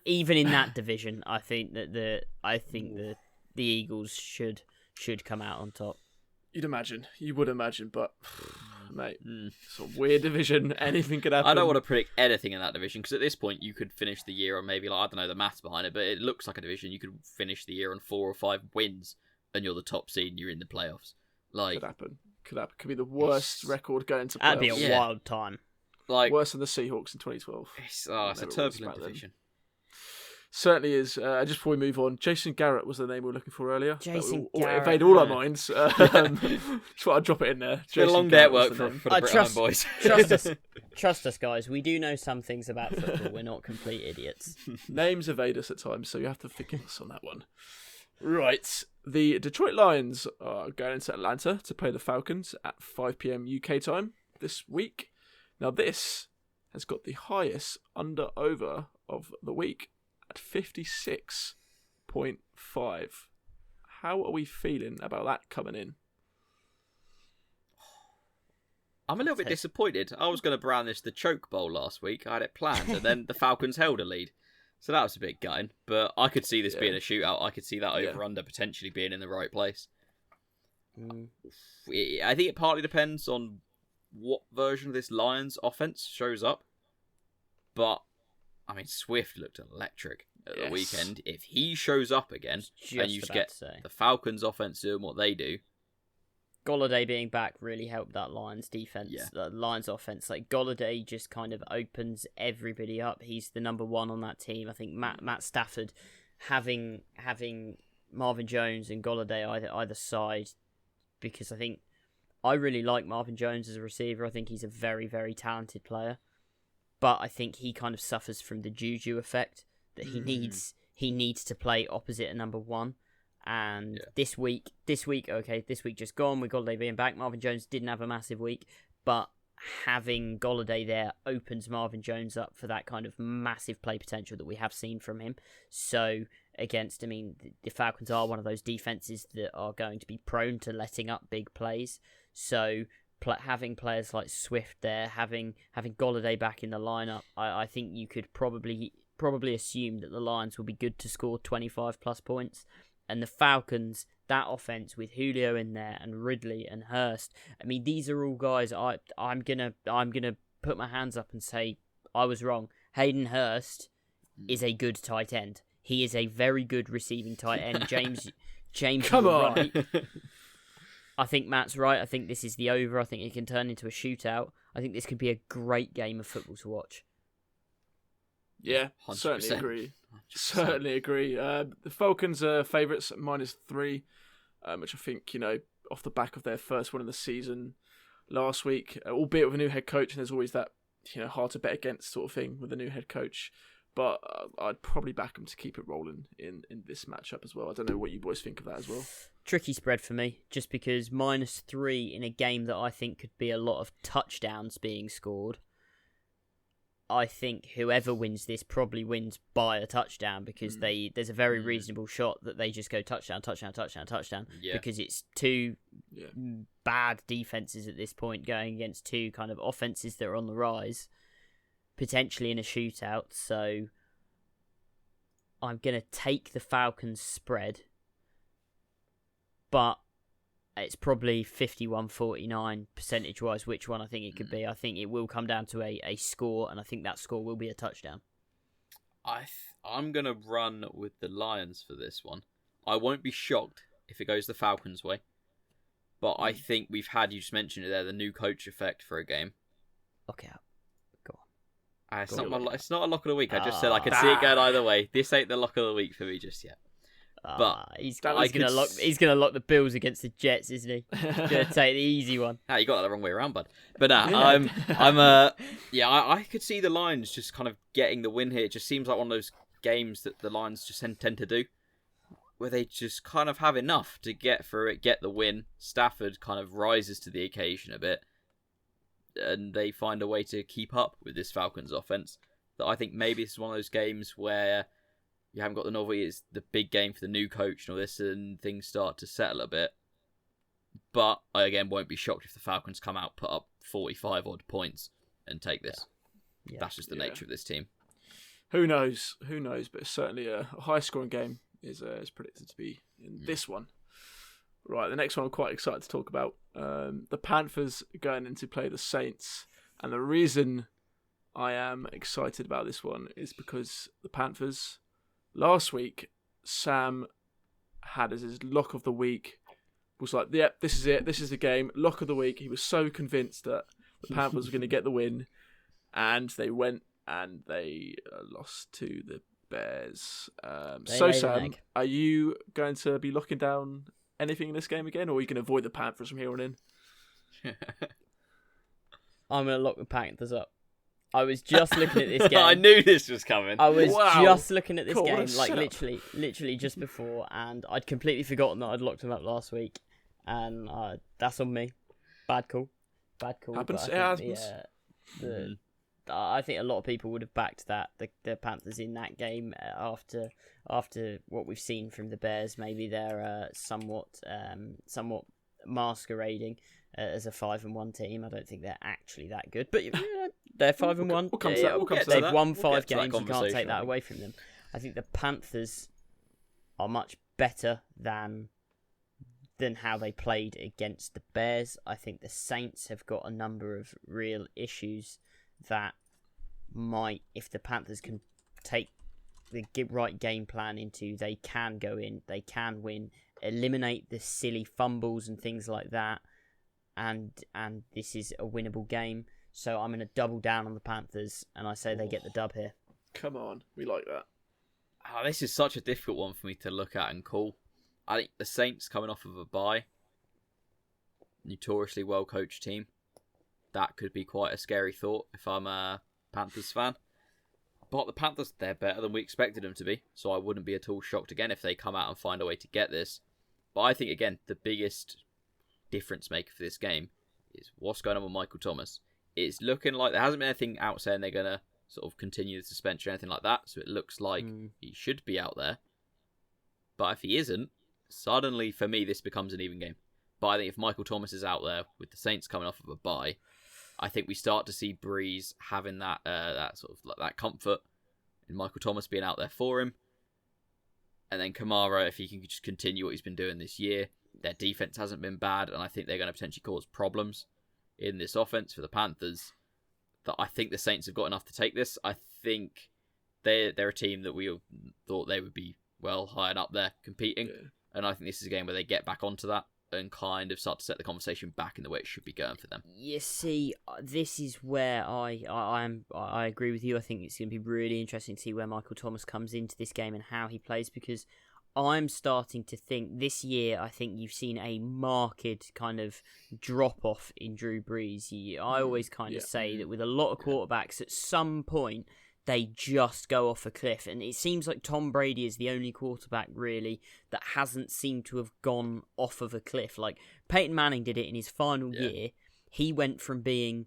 even in that division, I think that the Eagles should come out on top. You would imagine, but mate, it's a weird division. Anything could happen. I don't want to predict anything in that division because at this point you could finish the year on maybe I don't know the maths behind it, but it looks like a division you could finish the year on 4 or 5 wins and you're the top seed and you're in the playoffs. Could happen. Could be the worst record going into playoffs. That'd be a wild time. Worse than the Seahawks in 2012. It's a turbulent division. Certainly is. Just before we move on, Jason Garrett was the name we were looking for earlier. Jason Garrett. It evaded all our minds. Just thought I'd drop it in there. It's been a long day at work for the Brit Iron boys. Trust us, guys. We do know some things about football. We're not complete idiots. Names evade us at times, so you have to forgive us on that one. Right. The Detroit Lions are going into Atlanta to play the Falcons at 5 p.m. UK time this week. Now, this has got the highest under-over of the week at 56.5. How are we feeling about that coming in? I'm a little bit disappointed. I was going to brand this the Choke Bowl last week. I had it planned, and then the Falcons held a lead. So that was a bit gutting, but I could see this being a shootout. I could see that over-under potentially being in the right place. I think it partly depends on what version of this Lions offense shows up. But, I mean, Swift looked electric at the weekend. If he shows up again, and you get the Falcons offense doing what they do, Golladay being back really helped that Lions defense, the Lions offense. Like Golladay just kind of opens everybody up. He's the number one on that team. I think Matt Stafford having Marvin Jones and Golladay either side, because I think I really like Marvin Jones as a receiver. I think he's a very, very talented player, but I think he kind of suffers from the Juju effect that he needs to play opposite a number one. And this week just gone with Golladay being back. Marvin Jones didn't have a massive week, but having Golladay there opens Marvin Jones up for that kind of massive play potential that we have seen from him. So the Falcons are one of those defenses that are going to be prone to letting up big plays. So having players like Swift there, having Golladay back in the lineup, I think you could probably assume that the Lions will be good to score 25 plus points. And the Falcons, that offense with Julio in there and Ridley and Hurst, I mean, these are all guys I'm gonna put my hands up and say I was wrong. Hayden Hurst is a good tight end. He is a very good receiving tight end. James, come on. Right. I think Matt's right. I think this is the over. I think it can turn into a shootout. I think this could be a great game of football to watch. Yeah, 100%. certainly agree. 100%. Certainly agree. The Falcons are favourites at -3, which I think, off the back of their first one in the season last week, albeit with a new head coach, and there's always that, hard to bet against sort of thing with a new head coach. But I'd probably back them to keep it rolling in this matchup as well. I don't know what you boys think of that as well. Tricky spread for me, just because -3 in a game that I think could be a lot of touchdowns being scored. I think whoever wins this probably wins by a touchdown, because there's a very reasonable shot that they just go touchdown, because it's two bad defenses at this point going against two kind of offenses that are on the rise, potentially in a shootout. So I'm going to take the Falcons spread, but it's probably 51-49 percentage-wise which one I think it could be. I think it will come down to a score, and I think that score will be a touchdown. I'm going to run with the Lions for this one. I won't be shocked if it goes the Falcons' way, but I think we've had, you just mentioned it there, the new coach effect for a game. Lock it up. Go on. It's not a lock of the week. I just said I could see it going either way. This ain't the lock of the week for me just yet. But he's gonna lock the Bills against the Jets, isn't he? He's gonna take the easy one. You got that the wrong way around, bud. But I could see the Lions just kind of getting the win here. It just seems like one of those games that the Lions just tend to do, where they just kind of have enough to get through it, get the win. Stafford kind of rises to the occasion a bit, and they find a way to keep up with this Falcons offense. That I think maybe this is one of those games where you haven't got the novelty. It's the big game for the new coach and all this, and things start to settle a bit. But I, again, won't be shocked if the Falcons come out, put up 45 odd points, and take this. Yeah. That's just the nature of this team. Who knows? But it's certainly a high-scoring game is predicted to be in this one. Right, the next one I'm quite excited to talk about. The Panthers going in to play the Saints. And the reason I am excited about this one is because the Panthers, last week, Sam had as his lock of the week, was like, yep, this is it, this is the game, lock of the week. He was so convinced that the Panthers were going to get the win, and they went and they lost to the Bears. So Sam, are you going to be locking down anything in this game again, or are you going to avoid the Panthers from here on in? I'm going to lock the Panthers up. I was just looking at this game. I knew this was coming. I was just looking at this game, like literally just before, and I'd completely forgotten that I'd locked them up last week, and that's on me. Bad call. Happens. I think a lot of people would have backed the Panthers in that game after what we've seen from the Bears. Maybe they're somewhat masquerading as a 5-1 team. I don't think they're actually that good, but they're 5-1. They've won 5 games. You can't take that away from them. I think the Panthers are much better than how they played against the Bears. I think the Saints have got a number of real issues that might, if the Panthers can take the right game plan into, they can go in, they can win, eliminate the silly fumbles and things like that, and this is a winnable game. So I'm going to double down on the Panthers, and I say they get the dub here. Come on, we like that. This is such a difficult one for me to look at and call. I think the Saints coming off of a bye, notoriously well-coached team, that could be quite a scary thought if I'm a Panthers fan. But the Panthers, they're better than we expected them to be, so I wouldn't be at all shocked again if they come out and find a way to get this. But I think, again, the biggest difference maker for this game is what's going on with Michael Thomas. It's looking like there hasn't been anything out saying they're going to sort of continue the suspension or anything like that, so it looks like he should be out there. But if he isn't, suddenly, for me, this becomes an even game. But I think if Michael Thomas is out there with the Saints coming off of a bye, I think we start to see Breeze having that sort of that comfort in Michael Thomas being out there for him. And then Kamara, if he can just continue what he's been doing this year, their defense hasn't been bad, and I think they're going to potentially cause problems in this offense for the Panthers. That I think the Saints have got enough to take this. I think they're a team that we thought they would be well high and up there competing. Yeah. And I think this is a game where they get back onto that. and kind of start to set the conversation back in the way it should be going for them. You see, this is where I agree with you. I think it's going to be really interesting to see where Michael Thomas comes into this game and how he plays, because I'm starting to think this year, I think you've seen a marked kind of drop-off in Drew Brees. I always kind of say that with a lot of quarterbacks, at some point, they just go off a cliff. And it seems like Tom Brady is the only quarterback, really, that hasn't seemed to have gone off of a cliff. Like, Peyton Manning did it in his final year. He went from being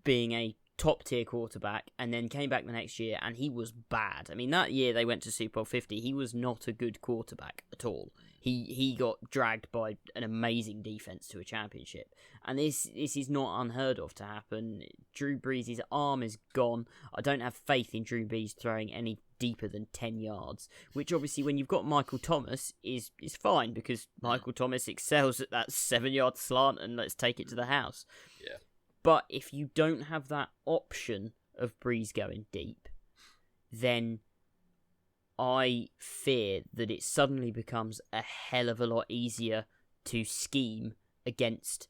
a top-tier quarterback and then came back the next year, and he was bad. I mean, that year they went to Super Bowl 50. He was not a good quarterback at all. He got dragged by an amazing defense to a championship. And this is not unheard of to happen. Drew Brees' arm is gone. I don't have faith in Drew Brees throwing any deeper than 10 yards, which obviously when you've got Michael Thomas is fine, because Michael Thomas excels at that 7-yard slant and let's take it to the house. Yeah. But if you don't have that option of Brees going deep, then I fear that it suddenly becomes a hell of a lot easier to scheme against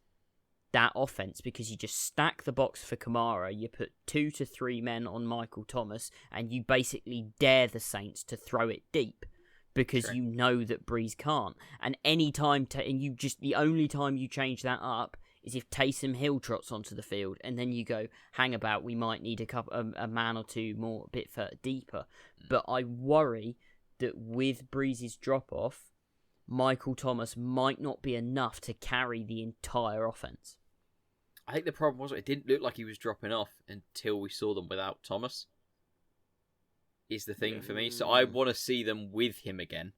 that offense, because you just stack the box for Kamara, you put 2 to 3 men on Michael Thomas, and you basically dare the Saints to throw it deep, because you know that Brees can't. And the only time you change that up is if Taysom Hill trots onto the field, and then you go, hang about, we might need a man or two more, a bit deeper. But I worry that with Brees' drop-off, Michael Thomas might not be enough to carry the entire offense. I think the problem was it didn't look like he was dropping off until we saw them without Thomas, is the thing for me. So I want to see them with him again.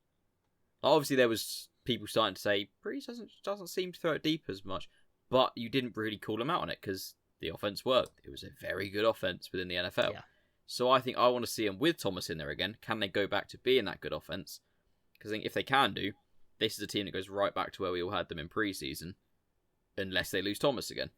Obviously, there was people starting to say, Brees doesn't seem to throw it deep as much. But you didn't really call him out on it because the offense worked. It was a very good offense within the NFL. Yeah. So I think I want to see him with Thomas in there again. Can they go back to being that good offense? Because I think if they can do, this is a team that goes right back to where we all had them in preseason, unless they lose Thomas again.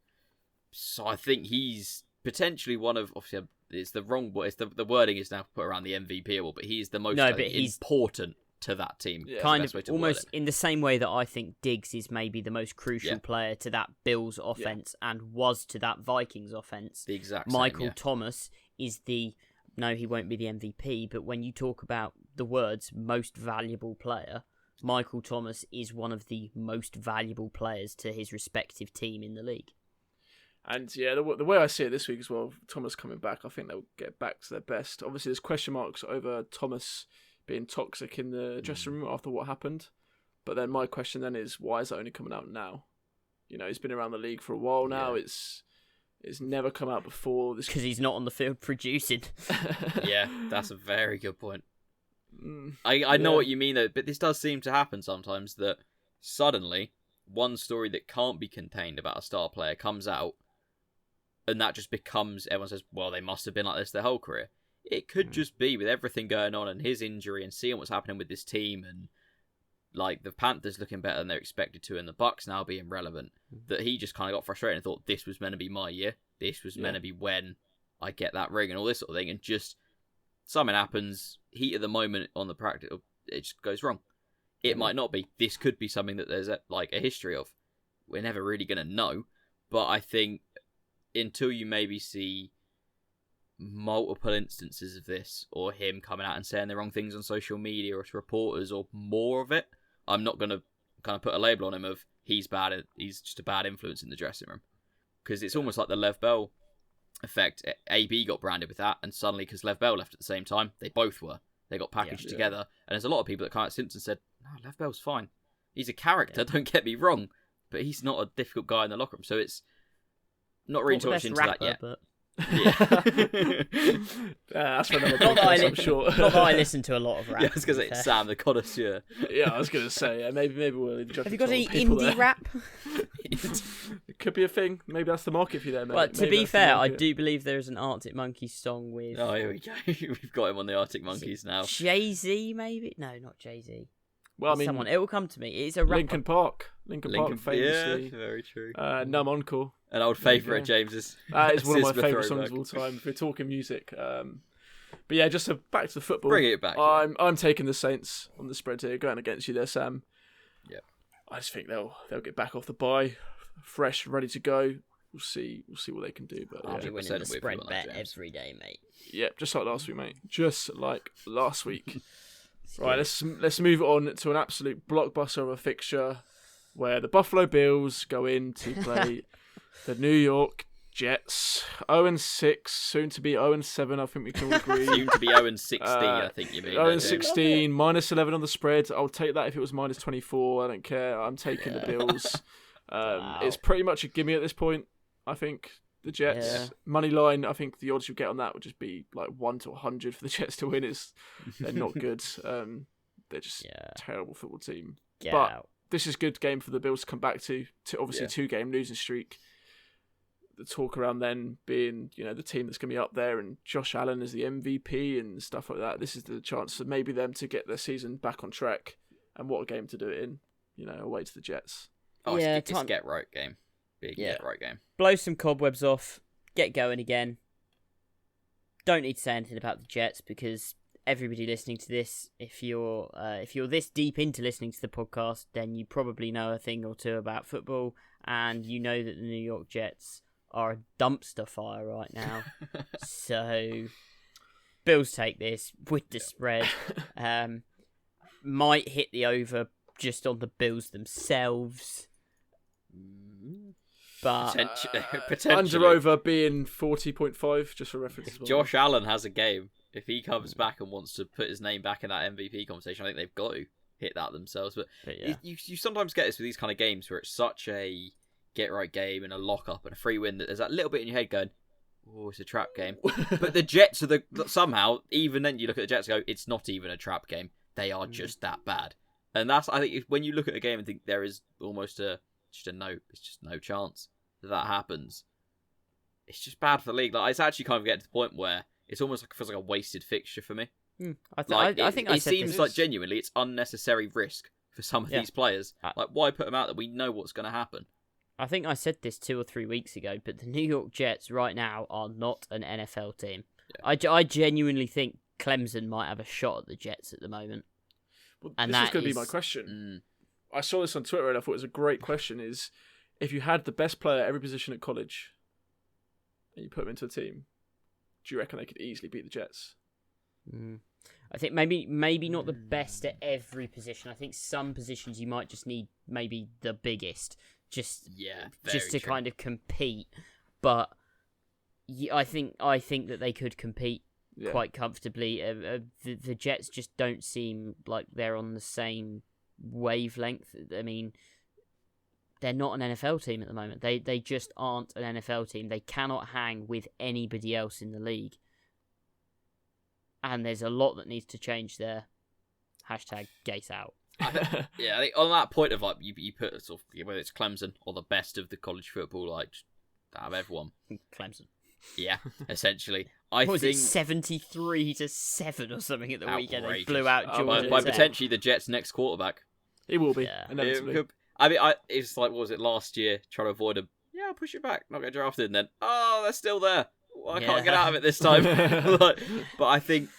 So I think he's potentially one of, obviously it's the wrong, the wording is now put around the MVP award, but he's the most important to that team. Yeah. Kind of almost in the same way that I think Diggs is maybe the most crucial player to that Bills offense and was to that Vikings offense. The exact Michael Thomas is he won't be the MVP, but when you talk about the words most valuable player, Michael Thomas is one of the most valuable players to his respective team in the league. And the way I see it this week as well, Thomas coming back, I think they'll get back to their best. Obviously, there's question marks over Thomas being toxic in the dressing room after what happened. But then my question then is, why is it only coming out now? He's been around the league for a while now. Yeah. It's never come out before. Because he's not on the field producing. Yeah, that's a very good point. I know what you mean, though, but this does seem to happen sometimes, that suddenly one story that can't be contained about a star player comes out, and that just becomes, everyone says, well, they must have been like this their whole career. It could just be with everything going on and his injury and seeing what's happening with this team and like the Panthers looking better than they're expected to and the Bucks now being relevant, that he just kind of got frustrated and thought this was meant to be my year. This was meant to be when I get that ring and all this sort of thing. And just something happens, heat of the moment on the practice, it just goes wrong. It might not be. This could be something that there's a history of. We're never really going to know. But I think until you maybe see multiple instances of this, or him coming out and saying the wrong things on social media or to reporters, or more of it, I'm not going to kind of put a label on him of he's bad, he's just a bad influence in the dressing room. Because it's almost like the Lev Bell effect. AB got branded with that, and suddenly, because Lev Bell left at the same time, they both were. They got packaged together. And there's a lot of people that come out since and said, no, Lev Bell's fine. He's a character, don't get me wrong, but he's not a difficult guy in the locker room. So it's not really too much into that yet. But... that's for another podcast, I'm sure. Not that I listen to a lot of rap. Yeah, I was going to say, Sam, the connoisseur. Yeah, I was going to say, maybe we'll... Have you got any indie rap? It could be a thing. Maybe that's the market for you there, mate. But to be fair, I do believe there is an Arctic Monkeys song with... Oh, here we go. We've got him on the Arctic Monkeys now. Jay-Z, maybe? No, not Jay-Z. Well, I mean... Someone. It will come to me. It's a rapper. Linkin Park, famously. Yeah, very true. Numb Encore. An old favourite of James's. That is one of my favourite songs of all time, if we're talking music. But yeah, just back to the football. Bring it back. I'm taking the Saints on the spread here, going against you there, Sam. Yeah. I just think they'll get back off the bye, fresh, ready to go. We'll see what they can do. But I'll be winning the 100% spread with you on bet that, James. every day, mate. yeah, just like last week, mate. Just like last week. Right, let's move on to an absolute blockbuster of a fixture where the Buffalo Bills go in to play the New York Jets. 0-6, soon to be 0-7. I think we can all agree. Soon to be 0-16, I think you mean. 0-16, -11 on the spread. I'll take that if it was -24. I don't care. I'm taking the Bills. Wow. It's pretty much a gimme at this point. I think the Jets money line. I think the odds you get on that would just be like 1 to 100 for the Jets to win. They're not good. They're just terrible football team. Get but out. this is a good game for the Bills to come back to obviously 2-game losing streak. The talk around then being, the team that's going to be up there and Josh Allen as the MVP and stuff like that. This is the chance for maybe them to get their season back on track. And what a game to do it in, away to the Jets. Oh, it's a get-right game. Big get-right game. Blow some cobwebs off, get going again. Don't need to say anything about the Jets because everybody listening to this, if you're this deep into listening to the podcast, then you probably know a thing or two about football, and you know that the New York Jets are a dumpster fire right now. So Bills take this with the spread. Might hit the over just on the Bills themselves. But potentially. Under over being 40.5, just for reference as well. Josh Allen has a game. If he comes back and wants to put his name back in that MVP conversation, I think they've got to hit that themselves. But you sometimes get this with these kind of games where it's such a get-right game and a lock-up and a free win that there's that little bit in your head going, oh, it's a trap game. But the Jets are somehow, even then you look at the Jets and go, it's not even a trap game. They are just that bad. And that's, I think, when you look at a game and think there is almost it's just no chance that happens. It's just bad for the league. Like, it's actually kind of getting to the point where it's almost like it feels like a wasted fixture for me. I think it seems like genuinely it's unnecessary risk for some of these players. Like, why put them out there? We know what's going to happen. I think I said this 2 or 3 weeks ago, but the New York Jets right now are not an NFL team. Yeah. I genuinely think Clemson might have a shot at the Jets at the moment. Well, and this is going to be my question. I saw this on Twitter and I thought it was a great question. Is if you had the best player at every position at college and you put them into a team, do you reckon they could easily beat the Jets? I think maybe not the best at every position. I think some positions you might just need maybe the biggest, just to kind of compete. But I think that they could compete quite comfortably. The Jets just don't seem like they're on the same wavelength. I mean, they're not an NFL team at the moment. They just aren't an NFL team. They cannot hang with anybody else in the league. And there's a lot that needs to change there. Hashtag Gase out. I think on that point of like you put sort of, whether it's Clemson or the best of the college football, like out of everyone, Clemson. Yeah, essentially. What was it 73-7 or something at the weekend? They blew out Georgia. By potentially the Jets' next quarterback. He will be. Yeah. It's like, what was it last year? Trying to avoid him. Yeah, I'll push it back. Not get drafted, and then they're still there. Well, I can't get out of it this time. But I think,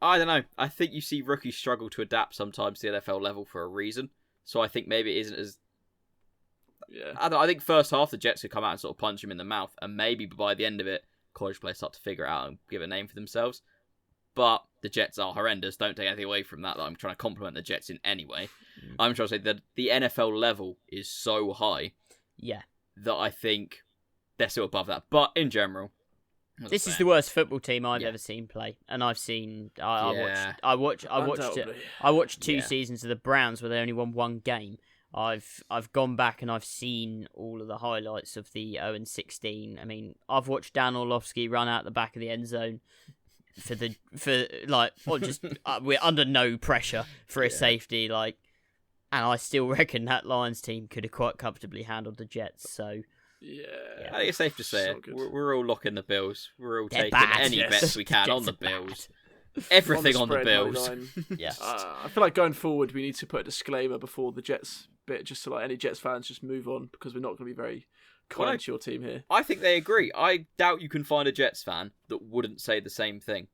I don't know. I think you see rookies struggle to adapt sometimes to the NFL level for a reason. So I think maybe it isn't as. Yeah. I think first half the Jets could come out and sort of punch him in the mouth, and maybe by the end of it, college players start to figure it out and give a name for themselves. But the Jets are horrendous. Don't take anything away from that. I'm trying to compliment the Jets in any way. I'm trying to say that the NFL level is so high. Yeah. That I think they're still above that. But in general, this is the worst football team I've ever seen play, and I've seen. I watched 2 seasons of the Browns where they only won 1 game. I've gone back and I've sin all of the highlights of the 0-16. I mean, I've watched Dan Orlovsky run out the back of the end zone we're under no pressure for a safety, and I still reckon that Lions team could have quite comfortably handled the Jets. So. Yeah. I think it's safe to say we're all locking the Bills. We're all taking bad. any bets we can on the Bills. Everything on the Bills. Yes. I feel like going forward we need to put a disclaimer before the Jets bit, just to any Jets fans just move on, because we're not going to be very kind to your team here. I think they agree. I doubt you can find a Jets fan that wouldn't say the same thing.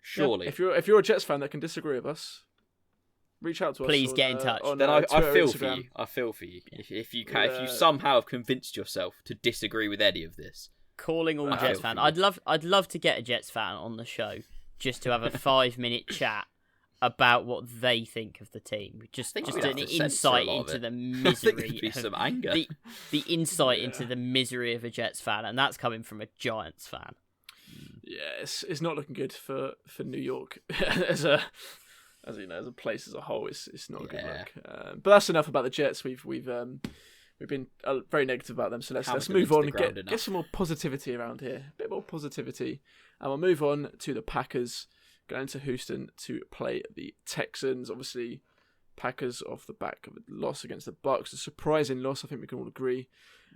Surely. Yeah. If you're a Jets fan that can disagree with us, reach out to us. Please get in touch. Then I Twitter, feel for Instagram. you. I feel for you. Yeah. If you somehow have convinced yourself to disagree with any of this, Calling all I Jets feel fans. for you. I'd love to get a Jets fan on the show just to have a 5-minute chat about what they think of the team. Just think an we'd have to censor insight a lot of into it. the I think misery. there'd be of- some anger. The insight into the misery of a Jets fan, and that's coming from a Giants fan. Yeah, it's not looking good for New York as a place as a whole. It's not a good look. But that's enough about the Jets. We've been very negative about them. So let's Hammered them move into on the and ground get enough. some more positivity around here. A bit more positivity, and we'll move on to the Packers going to Houston to play the Texans. Obviously, Packers off the back of a loss against the Bucks, a surprising loss. I think we can all agree.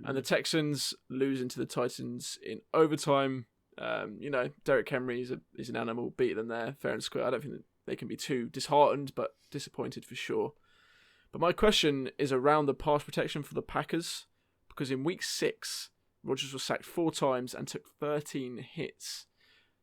And the Texans losing to the Titans in overtime. Derrick Henry is an animal, beat them there fair and square. I don't think that they can be too disheartened, but disappointed for sure. But my question is around the pass protection for the Packers, because in week 6, Rodgers was sacked 4 times and took 13 hits.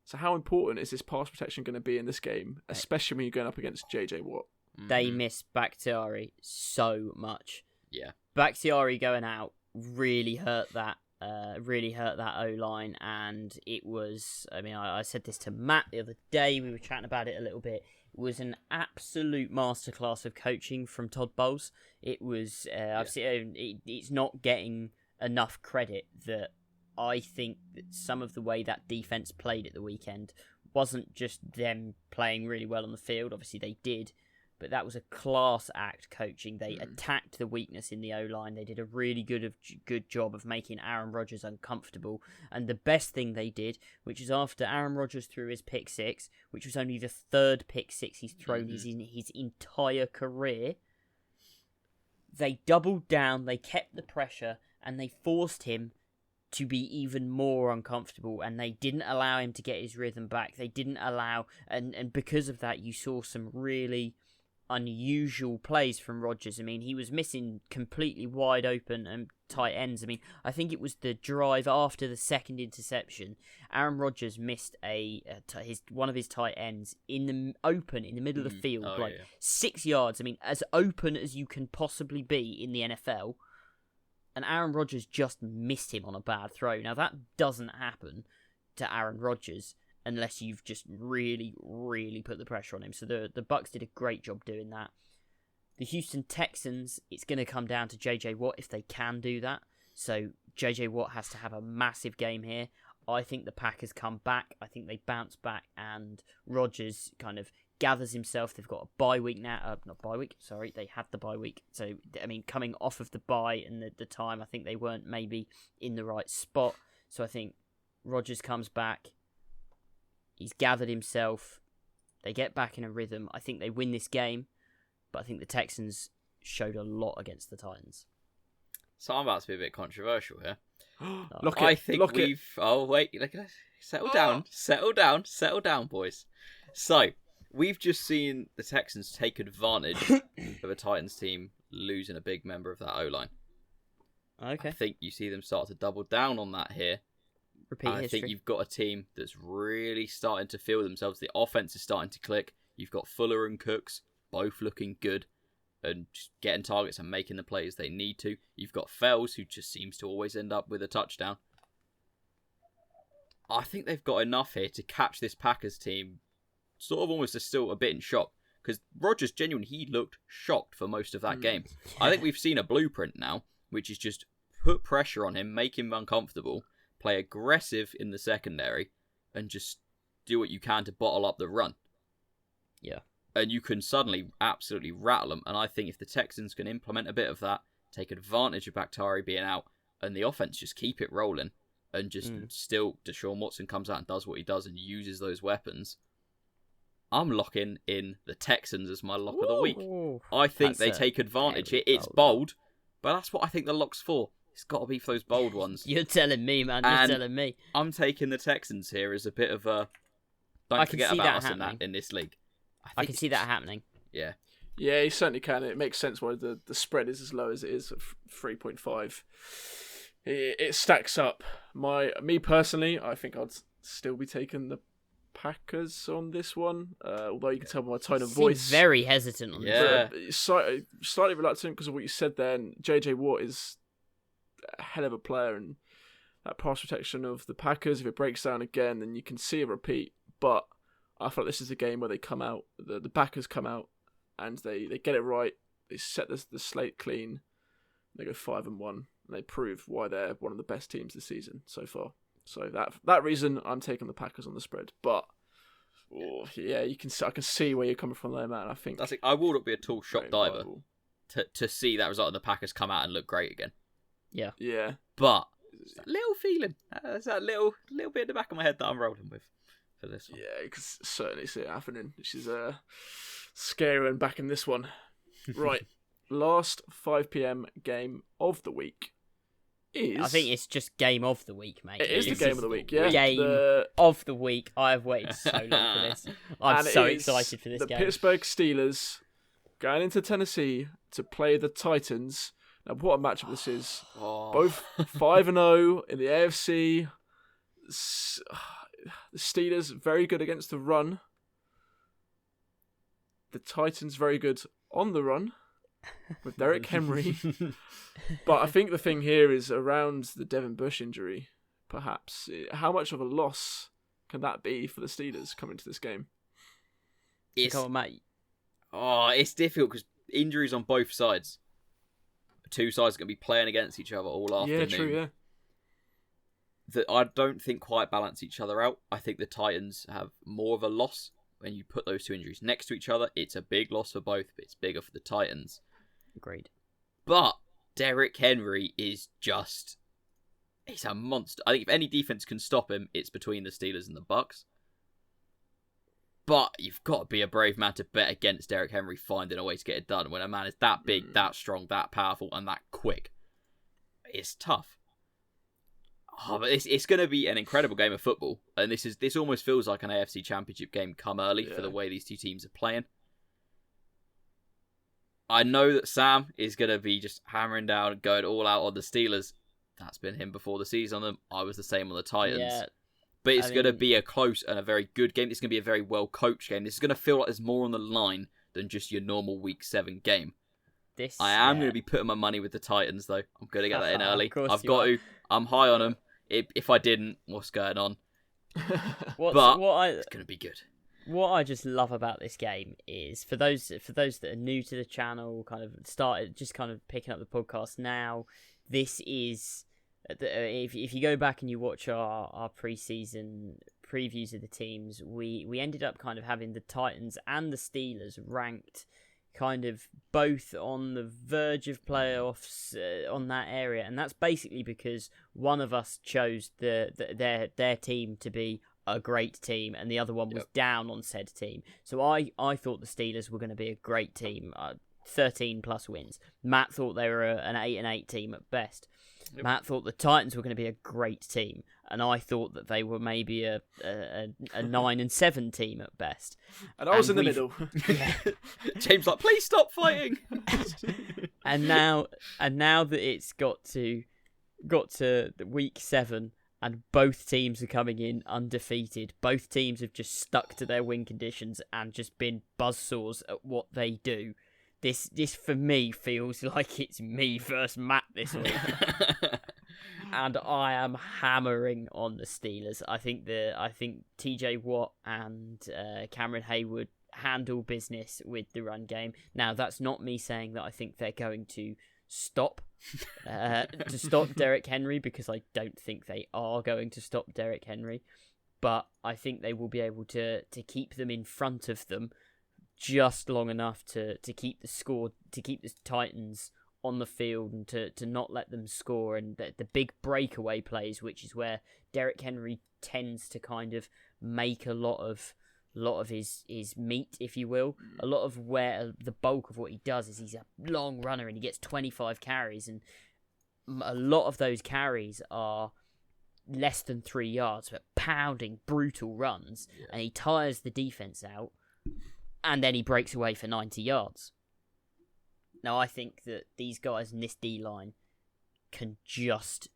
So how important is this pass protection going to be in this game, especially when you're going up against JJ Watt? They miss Bakhtiari so much. Yeah. Bakhtiari going out really hurt that O-line, and it was, I said this to Matt the other day, we were chatting about it a little bit. It was an absolute masterclass of coaching from Todd Bowles. It was, it's not getting enough credit that I think that some of the way that defense played at the weekend wasn't just them playing really well on the field. Obviously they did, but that was a class act coaching. They attacked the weakness in the O-line. They did a really good job of making Aaron Rodgers uncomfortable. And the best thing they did, which is after Aaron Rodgers threw his pick 6, which was only the 3rd pick 6 he's thrown in his entire career, they doubled down, they kept the pressure, and they forced him to be even more uncomfortable, and they didn't allow him to get his rhythm back. They didn't allow, and because of that, you saw some really unusual plays from Rodgers. He was missing completely wide open and tight ends. I think it was the drive after the second interception. Aaron Rodgers missed one of his tight ends in the middle of the field, 6 yards. As open as you can possibly be in the NFL. And Aaron Rodgers just missed him on a bad throw. Now, that doesn't happen to Aaron Rodgers unless you've just really, really put the pressure on him. So the Bucs did a great job doing that. The Houston Texans, it's going to come down to JJ Watt if they can do that. So JJ Watt has to have a massive game here. I think the Packers come back. I think they bounce back, and Rodgers kind of gathers himself. They've got a bye week now. Not bye week, sorry. They had the bye week. So, coming off of the bye and the time, I think they weren't maybe in the right spot. So I think Rodgers comes back. He's gathered himself. They get back in a rhythm. I think they win this game. But I think the Texans showed a lot against the Titans. So I'm about to be a bit controversial here. I think we've... Oh, wait. Look at that. Settle down, boys. So, we've just seen the Texans take advantage of a Titans team losing a big member of that O-line. Okay. I think you see them start to double down on that here. Repeat history. I think you've got a team that's really starting to feel themselves. The offense is starting to click. You've got Fuller and Cooks both looking good and just getting targets and making the plays they need to. You've got Fells, who just seems to always end up with a touchdown. I think they've got enough here to catch this Packers team sort of almost still a bit in shock. Because Rodgers, genuinely, he looked shocked for most of that game. I think we've seen a blueprint now, which is just put pressure on him, make him uncomfortable, play aggressive in the secondary, and just do what you can to bottle up the run. Yeah. And you can suddenly absolutely rattle them. And I think if the Texans can implement a bit of that, take advantage of Bakhtiari being out, and the offense just keep it rolling, and just still Deshaun Watson comes out and does what he does and uses those weapons, I'm locking in the Texans as my lock of the week. I think they take advantage. It's bold, but that's what I think the lock's for. It's got to be for those bold ones. You're telling me, man. You're telling me. I'm taking the Texans here as a bit of a... Don't forget about us in this league. I can see that happening. Yeah. Yeah, you certainly can. It makes sense why the spread is as low as it is at 3.5. It stacks up. Me personally, I think I'd still be taking the Packers on this one, although you can tell by my tone of Seems voice. very hesitant on Yeah. this. Slightly reluctant because of what you said there. And JJ Watt is a hell of a player, and that pass protection of the Packers, if it breaks down again, then you can see a repeat. But I feel like this is a game where they come out, the Packers come out, and they get it right. They set the slate clean. They go 5-1, and they prove why they're one of the best teams this season so far. So that reason, I'm taking the Packers on the spread. But yeah, I can see where you're coming from there, man. I think I will not be a tall shot diver viable. to see that result and the Packers come out and look great again. Yeah. But it's that little feeling, there's that little bit in the back of my head that I'm rolling with for this one. Yeah, you can certainly see it happening, which is scary and back in this one. Right, last 5 p.m. game of the week is... I think it's just game of the week, mate. It is the game of the week, yeah. Game of the week. I have waited so long for this. I'm And so it is excited for this the game. Pittsburgh Steelers going into Tennessee to play the Titans. Now, what a matchup this is. Both 5-0 in the AFC. The Steelers very good against the run. The Titans very good on the run with Derrick Henry. But I think the thing here is around the Devin Bush injury, perhaps. How much of a loss can that be for the Steelers coming to this game? Come on, mate. It's difficult because injuries on both sides. Two sides are going to be playing against each other all afternoon. Yeah, true, yeah. That I don't think quite balance each other out. I think the Titans have more of a loss when you put those two injuries next to each other. It's a big loss for both, but it's bigger for the Titans. Agreed. But Derrick Henry is just... he's a monster. I think if any defense can stop him, it's between the Steelers and the Bucks. But you've got to be a brave man to bet against Derrick Henry finding a way to get it done. When a man is that big, that strong, that powerful, and that quick, it's tough. But it's going to be an incredible game of football, and this almost feels like an AFC Championship game come early for the way these two teams are playing. I know that Sam is going to be just hammering down and going all out on the Steelers. That's been him before the season on them. I was the same on the Titans. Yeah. But it's going to be a close and a very good game. It's going to be a very well-coached game. This is going to feel like there's more on the line than just your normal Week 7 game. I am going to be putting my money with the Titans, though. I'm going to get that in early. I've got to. I'm high on them. If I didn't, what's going on? It's going to be good. What I just love about this game is for those that are new to the channel, kind of picking up the podcast now. This is if you go back and you watch our pre-season previews of the teams, we ended up kind of having the Titans and the Steelers ranked kind of both on the verge of playoffs on that area, and that's basically because one of us chose their team to be a great team and the other one was down on said team. So I thought the Steelers were going to be a great team, 13 plus wins. Matt thought they were an 8-8 team at best. Matt thought the Titans were going to be a great team, and I thought that they were maybe a 9-7 team at best. And I was in the middle. James like, please stop fighting. and now that it's got to week 7, and both teams are coming in undefeated. Both teams have just stuck to their win conditions and just been buzzsaws at what they do. This for me feels like it's me versus Matt this week. And I am hammering on the Steelers. I think TJ Watt and Cameron Hayward handle business with the run game. Now, that's not me saying that I think they're going to stop Derrick Henry, because I don't think they are going to stop Derrick Henry. But I think they will be able to keep them in front of them just long enough to keep the score, to keep the Titans on the field and to not let them score. And the big breakaway plays, which is where Derrick Henry tends to kind of make a lot of his meat, if you will. A lot of where the bulk of what he does is he's a long runner and he gets 25 carries, and a lot of those carries are less than 3 yards, but pounding, brutal runs, and he tires the defense out, and then he breaks away for 90 yards. Now, I think that these guys in this D-line can just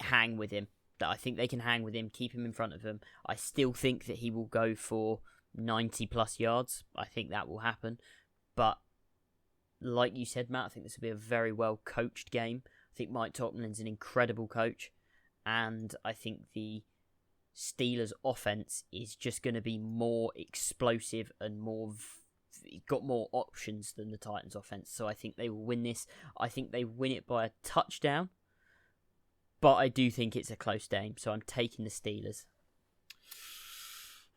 hang with him. that I think they can hang with him, keep him in front of them. I still think that he will go for 90 plus yards. I think that will happen. But like you said, Matt, I think this will be a very well coached game. I think Mike Tomlin's an incredible coach. And I think the Steelers' offense is just going to be more explosive and got more options than the Titans' offense. So I think they will win this. I think they win it by a touchdown. But I do think it's a close game. So I'm taking the Steelers.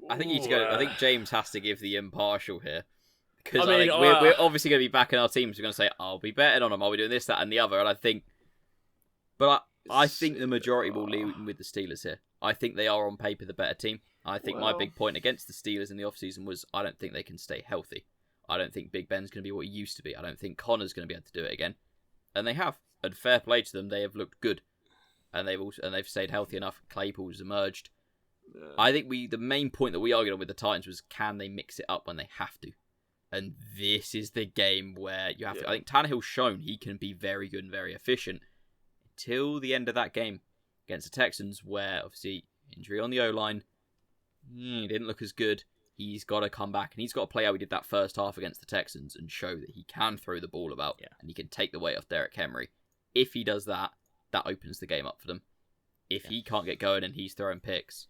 I think you need to go. I think James has to give the impartial here. Because I think we're obviously going to be backing our teams. We're going to say, I'll be betting on them. I'll be doing this, that, and the other. And I think... But I think the majority will lean with the Steelers here. I think they are on paper the better team. I think my big point against the Steelers in the offseason was I don't think they can stay healthy. I don't think Big Ben's going to be what he used to be. I don't think Connor's going to be able to do it again. And they have. And fair play to them, they have looked good. And they've stayed healthy enough. Claypool's emerged. Yeah. I think the main point that we argued on with the Titans was, can they mix it up when they have to? And this is the game where you have to... I think Tannehill's shown he can be very good and very efficient till the end of that game against the Texans, where obviously injury on the O-line, he didn't look as good. He's got to come back and he's got to play how he did that first half against the Texans and show that he can throw the ball about and he can take the weight off Derrick Henry. If he does that, that opens the game up for them. If he can't get going and he's throwing picks,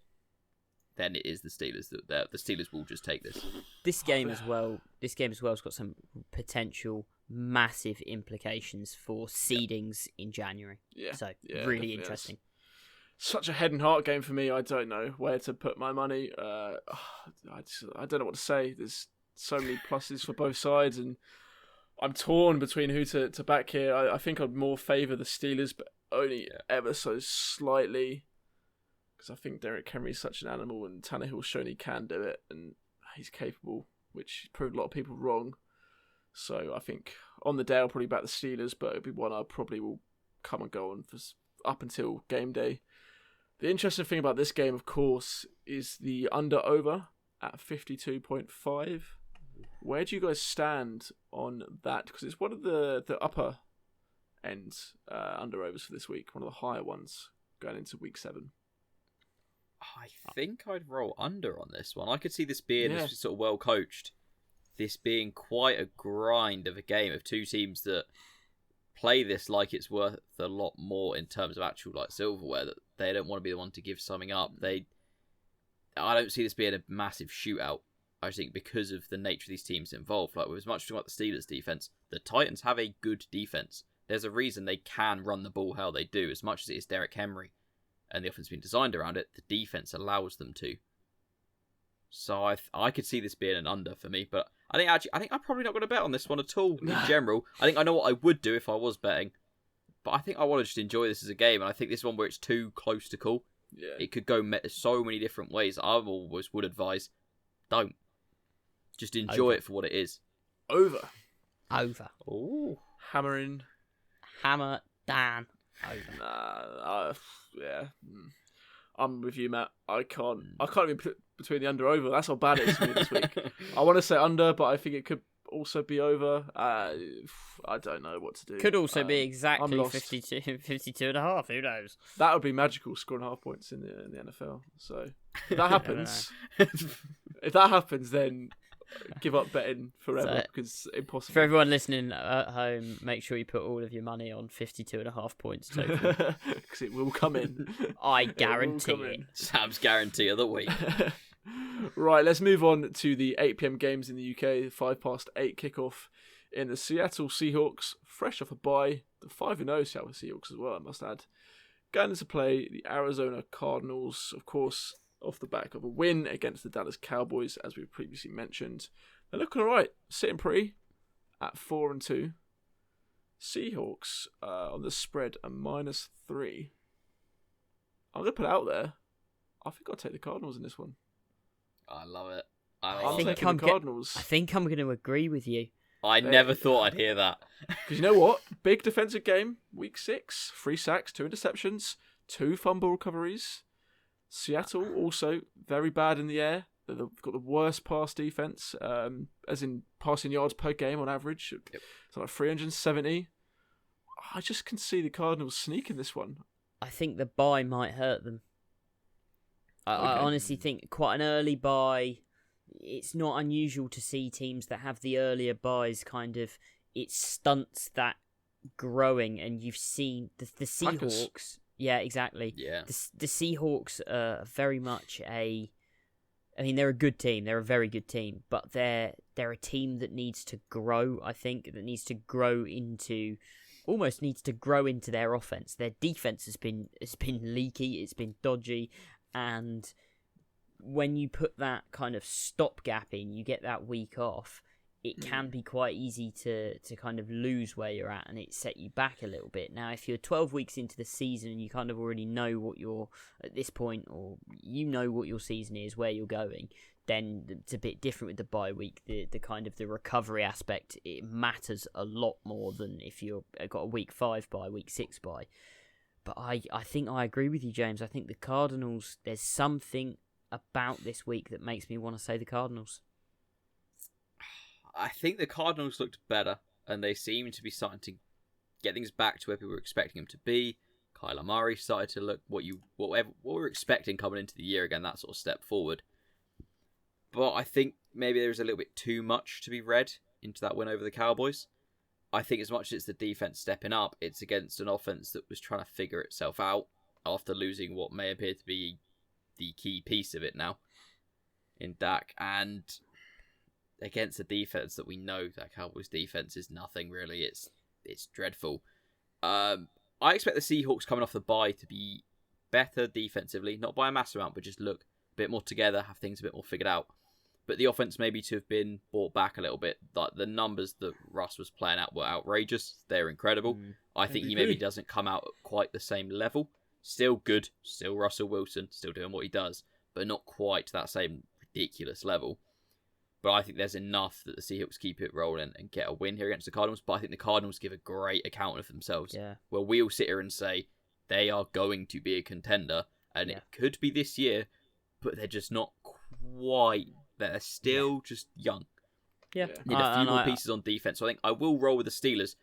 then it is the Steelers. The Steelers will just take this. This game as well has got some potential massive implications for seedings in January. Yeah. So really interesting. Is. Such a head and heart game for me. I don't know where to put my money. I don't know what to say. There's so many pluses for both sides, and I'm torn between who to back here. I think I'd more favour the Steelers, but only ever so slightly. Because I think Derrick Henry is such an animal, and Tannehill's shown he can do it, and he's capable, which proved a lot of people wrong. So I think on the day I'll probably back the Steelers, but it'll be one I probably will come and go on for up until game day. The interesting thing about this game, of course, is the under-over at 52.5. Where do you guys stand on that? Because it's one of the upper end under-overs for this week, one of the higher ones going into week 7. I think I'd roll under on this one. I could see this being this sort of well coached. This being quite a grind of a game of two teams that play this like it's worth a lot more in terms of actual like silverware, that they don't want to be the one to give something up. I don't see this being a massive shootout. I think because of the nature of these teams involved, like with as much as about the Steelers defense, the Titans have a good defense. There's a reason they can run the ball how they do. As much as it is Derrick Henry and the offense being designed around it, the defense allows them to. So I could see this being an under for me, but I think I'm probably not going to bet on this one at all in general. I think I know what I would do if I was betting, but I think I want to just enjoy this as a game, and I think this one where it's too close to call, it could go so many different ways. I always would advise, don't. Just enjoy it for what it is. Over. Ooh. Hammer down. Over. I'm with you, Matt. I can't even put between the under over. That's how bad it is for me this week. I want to say under, but I think it could also be over. I don't know what to do. Could also be exactly 52 and a half. Who knows? That would be magical, scoring half points in the NFL. So if that happens, then give up betting forever because it's impossible. For everyone listening at home, make sure you put all of your money on 52 and a half points total. Because it will come in. I guarantee it. Sam's guarantee of the week. Right, let's move on to the 8 p.m. games in the UK. 8:05 kickoff in the Seattle Seahawks, fresh off a bye. The 5-0 Seattle Seahawks as well, I must add. Going into play, the Arizona Cardinals, of course, off the back of a win against the Dallas Cowboys, as we previously mentioned. They're looking all right, sitting pretty at 4-2. Seahawks on the spread a -3. I'm going to put it out there. I think I'll take the Cardinals in this one. I love it. I'm taking the Cardinals. I think I'm going to agree with you. I never thought I'd hear that. Because you know what? Big defensive game, week 6. 3 sacks, 2 interceptions, 2 fumble recoveries. Seattle also very bad in the air. They've got the worst pass defense, as in passing yards per game on average. Yep. It's like 370. I just can see the Cardinals sneaking this one. I think the bye might hurt them. I honestly think quite an early bye. It's not unusual to see teams that have the earlier buys kind of, it stunts that growing, and you've seen the Seahawks. Packers. Yeah, exactly. Yeah. The Seahawks are very much they're a good team. They're a very good team, but they're a team that needs to grow. I think that needs to grow into their offense. Their defense has been leaky. It's been dodgy, and when you put that kind of stopgap in, you get that week off. It can be quite easy to kind of lose where you're at, and it set you back a little bit. Now, if you're 12 weeks into the season and you kind of already know what you're at this point, or you know what your season is, where you're going, then it's a bit different with the bye week. The kind of the recovery aspect, it matters a lot more than if you've got a week 5 bye, week 6 bye. But I think I agree with you, James. I think the Cardinals, there's something about this week that makes me want to say the Cardinals. I think the Cardinals looked better, and they seem to be starting to get things back to where people were expecting them to be. Kyler Murray started to look what we were expecting coming into the year again, that sort of step forward. But I think maybe there was a little bit too much to be read into that win over the Cowboys. I think as much as it's the defense stepping up, it's against an offense that was trying to figure itself out after losing what may appear to be the key piece of it now in Dak, and against a defense that we know that Cowboys defense is nothing really. It's dreadful. I expect the Seahawks coming off the bye to be better defensively, not by a massive amount, but just look a bit more together, have things a bit more figured out. But the offense maybe to have been brought back a little bit. Like the numbers that Russ was playing out were outrageous. They're incredible. I think he maybe doesn't come out at quite the same level. Still good, still Russell Wilson, still doing what he does, but not quite to that same ridiculous level. But I think there's enough that the Seahawks keep it rolling and get a win here against the Cardinals. But I think the Cardinals give a great account of themselves. Yeah. Where we'll sit here and say they are going to be a contender. And it could be this year, but they're just not quite. They're still just young. Yeah. Need a few more pieces on defense. So I think I will roll with the Steelers.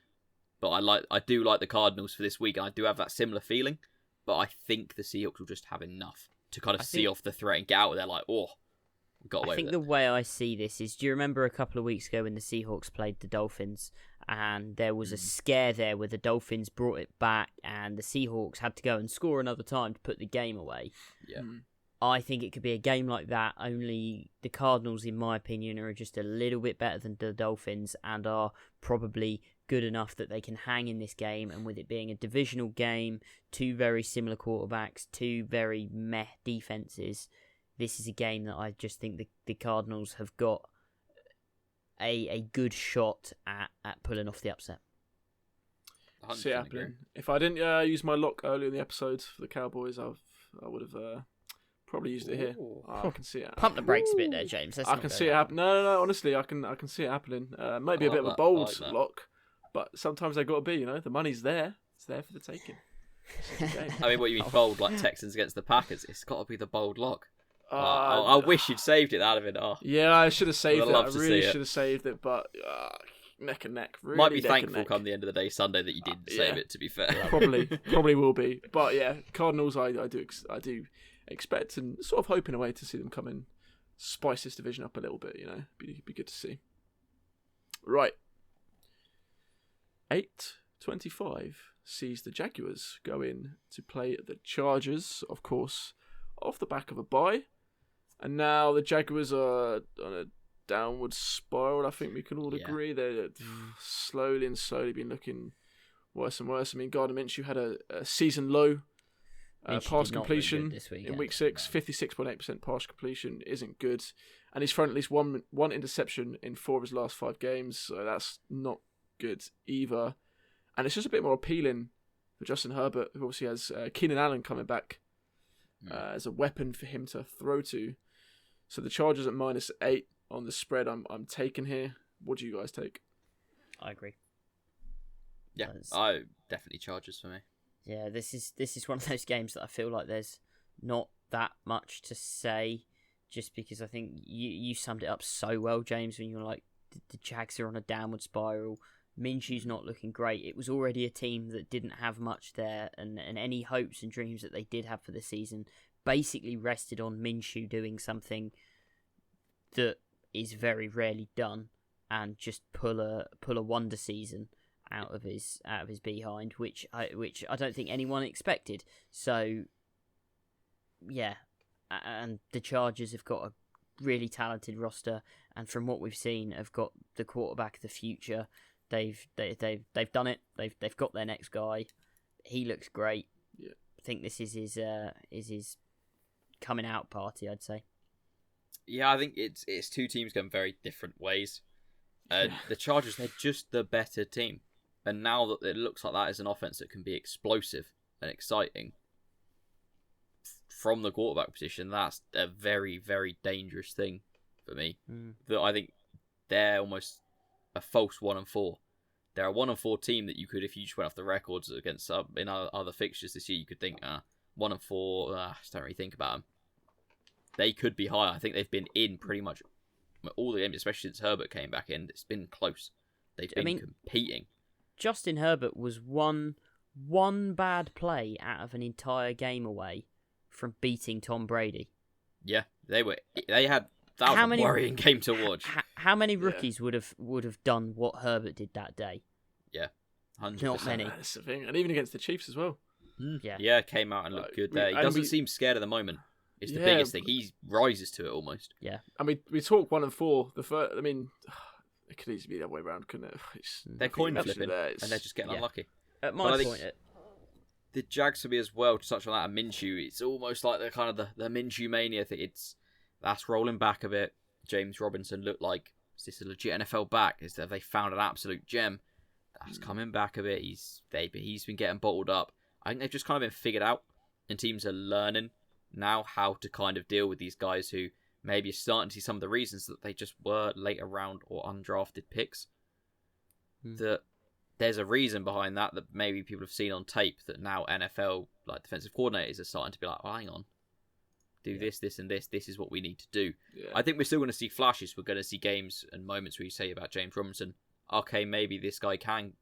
But I do like the Cardinals for this week. And I do have that similar feeling. But I think the Seahawks will just have enough to kind of see off the threat and get out of there like, oh. I think the way I see this is, do you remember a couple of weeks ago when the Seahawks played the Dolphins, and there was a scare there where the Dolphins brought it back and the Seahawks had to go and score another time to put the game away? Yeah. I think it could be a game like that, only the Cardinals, in my opinion, are just a little bit better than the Dolphins and are probably good enough that they can hang in this game. And with it being a divisional game, two very similar quarterbacks, two very meh defenses, this is a game that I just think the Cardinals have got a good shot at pulling off the upset. See it happening. If I didn't use my lock earlier in the episode for the Cowboys, I would have probably used it here. I can see it. Pump the brakes a bit there, James. I can see it happen. No. Honestly, I can see it happening. Maybe a bit of a bold lock, but sometimes they got to be. The money's there. It's there for the taking. I mean, what you mean bold? Like Texans against the Packers? It's got to be the bold lock. I wish you'd saved it. That'd have been. Yeah, I should have saved it. I really should have saved it, but neck and neck. Really might be thankful come the end of the day Sunday that you didn't save it. To be fair, probably will be. But yeah, Cardinals. I do expect and sort of hoping away to see them come in, spice this division up a little bit. Be good to see. Right. 8:25 sees the Jaguars go in to play the Chargers, of course, off the back of a bye. And now the Jaguars are on a downward spiral, I think we can all agree. They're slowly been looking worse and worse. I mean, Gardner Minshew had a season low pass completion in week 6. 56.8% pass completion isn't good. And he's thrown at least one interception in 4 of his last 5 games, so that's not good either. And it's just a bit more appealing for Justin Herbert, who obviously has Keenan Allen coming back as a weapon for him to throw to. So the Chargers at -8 on the spread, I'm taking here. What do you guys take? I agree. Yeah, I definitely Chargers for me. Yeah, this is one of those games that I feel like there's not that much to say, just because I think you summed it up so well, James, when you're like, the Jags are on a downward spiral. Minshew's not looking great. It was already a team that didn't have much there, and any hopes and dreams that they did have for the season basically rested on Minshew doing something that is very rarely done, and just pull a wonder season out of his behind, which I don't think anyone expected. So yeah, and the Chargers have got a really talented roster, and from what we've seen, have got the quarterback of the future. They've done it. They've got their next guy. He looks great. Yeah. I think this is his coming out party, I'd say. Yeah, I think it's two teams going very different ways. The Chargers, they're just the better team. And now that it looks like that is an offense that can be explosive and exciting from the quarterback position, that's a very, very dangerous thing for me. That I think they're almost a false 1-4. They're a 1-4 team that you could, if you just went off the records against in other fixtures this year, you could think 1-4. Just don't really think about them. They could be higher. I think they've been in pretty much all the games, especially since Herbert came back in. It's been close. They've been competing. Justin Herbert was one bad play out of an entire game away from beating Tom Brady. Yeah, they had that was a worrying game to watch. How many rookies would have done what Herbert did that day? Yeah, 100%. Not many. That's the thing, and even against the Chiefs as well. Yeah, came out and looked good there. He doesn't seem scared at the moment. It's the biggest thing. He rises to it almost. Yeah, and we talk 1-4. The first, I mean, it could easily be the other way around, couldn't it? They're coin flipping, and they're just getting unlucky. At my point, the Jags for me as well. To touch on that, and Minshew, it's almost like the kind of the Minshew mania thing. That's rolling back a bit. James Robinson looked like, is this a legit NFL back? Is that they found an absolute gem? That's coming back a bit. He's been getting bottled up. I think they've just kind of been figured out, and teams are learning now how to kind of deal with these guys who maybe are starting to see some of the reasons that they just were later round or undrafted picks. That there's a reason behind that maybe people have seen on tape that now NFL like defensive coordinators are starting to be like, well, hang on, do this, and this. This is what we need to do. Yeah. I think we're still going to see flashes. We're going to see games and moments where you say about James Robinson, okay, maybe this guy can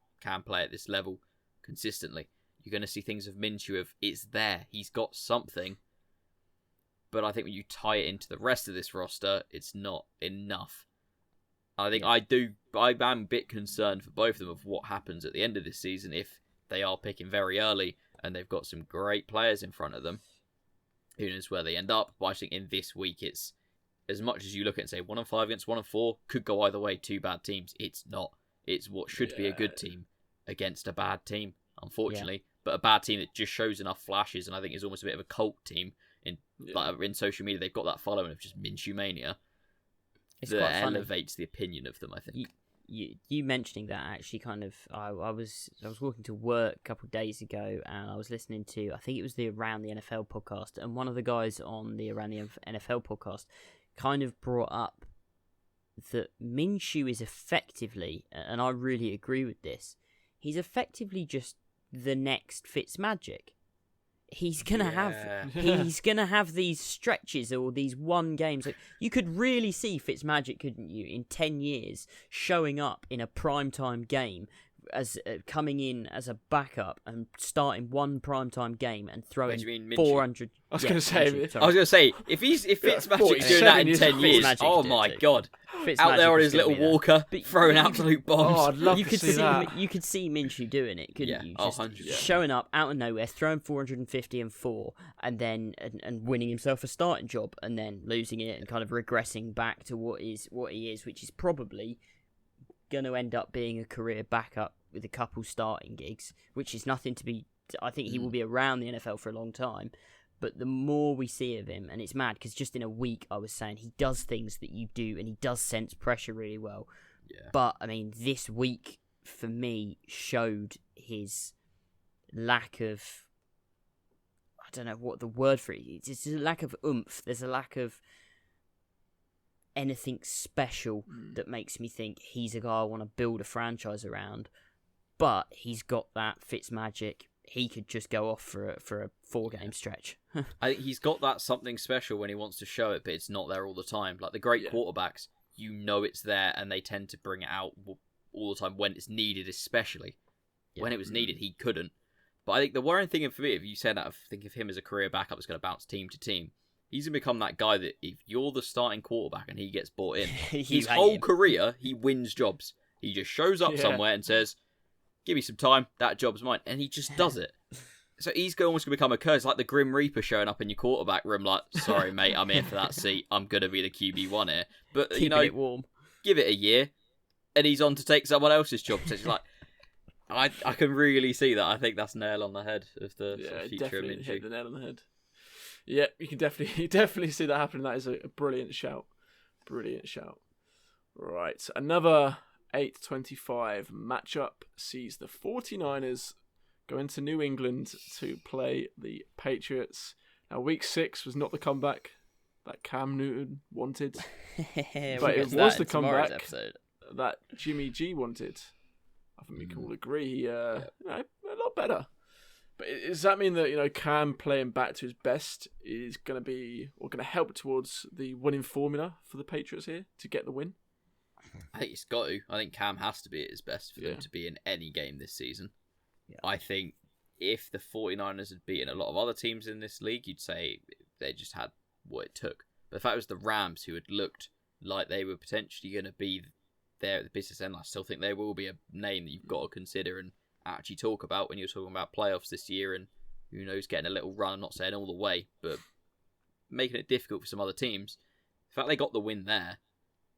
play at this level consistently. You're going to see things of Minshew of it's there. He's got something. But I think when you tie it into the rest of this roster, it's not enough. I think I am a bit concerned for both of them of what happens at the end of this season if they are picking very early and they've got some great players in front of them. Who knows where they end up? But I think in this week, it's as much as you look at it and say 1-5 against 1-4 could go either way. Two bad teams. It's not. It's what should be a good team against a bad team, unfortunately. But a bad team that just shows enough flashes, and I think is almost a bit of a cult team in social media. They've got that following of just Minshew mania. That elevates the opinion of them, I think. You mentioning that actually kind of, I was walking to work a couple of days ago and I was listening to, I think it was the Around the NFL podcast, and one of the guys on the Around the NFL podcast kind of brought up that Minshew is effectively, and I really agree with this, he's effectively just the next Fitzmagic. He's gonna have these stretches or these one games. Like, you could really see Fitzmagic, couldn't you, in 10 years showing up in a primetime game as coming in as a backup and starting one primetime game and throwing 400. I was going to say if Fitzmagic's doing that in 10 years, oh my god. Out there on his little walker, throwing absolute bombs. Oh, I'd love to see that. You could see Minshew doing it, couldn't you? Just 100%. Showing up out of nowhere, throwing 450 and 4, and then and winning himself a starting job, and then losing it and kind of regressing back to what he is, which is probably going to end up being a career backup with a couple starting gigs, which is nothing to be. I think he will be around the NFL for a long time. But the more we see of him, and it's mad because just in a week I was saying he does things that you do and he does sense pressure really well. Yeah. But, I mean, this week for me showed his lack of, I don't know what the word for it is. It's a lack of oomph. There's a lack of anything special that makes me think he's a guy I want to build a franchise around. But he's got that Fitzmagic. He could just go off for a 4-game stretch. I think he's got that something special when he wants to show it, but it's not there all the time. Like the great quarterbacks, you know it's there, and they tend to bring it out all the time when it's needed, especially. When it was needed, he couldn't. But I think the worrying thing for me, if you said that, think of him as a career backup that's going to bounce team to team, he's going to become that guy that if you're the starting quarterback and he gets bought in, his whole career, he wins jobs. He just shows up somewhere and says, give me some time, that job's mine. And he just does it. So he's almost going to become a curse, like the Grim Reaper showing up in your quarterback room, like, sorry, mate, I'm here for that seat. I'm going to be the QB1 here. But, Keeping it warm. Give it a year, and he's on to take someone else's job. So it's like, I can really see that. I think that's nail on the head of the future of Minshew. Hit the nail on the head. Yeah, you can definitely see that happening. That is a brilliant shout. Brilliant shout. Right, another 8:25 matchup sees the 49ers go into New England to play the Patriots. Now, week 6 was not the comeback that Cam Newton wanted, but it was the comeback that Jimmy G wanted. I think we can all agree, a lot better. But does that mean that Cam playing back to his best is going to be or going to help towards the winning formula for the Patriots here to get the win? I think it's got to. I think Cam has to be at his best for them to be in any game this season. Yeah. I think if the 49ers had beaten a lot of other teams in this league, you'd say they just had what it took. But the fact it was the Rams who had looked like they were potentially going to be there at the business end, I still think they will be a name that you've got to consider and actually talk about when you're talking about playoffs this year and who knows, getting a little run. I'm not saying all the way, but making it difficult for some other teams. The fact they got the win there,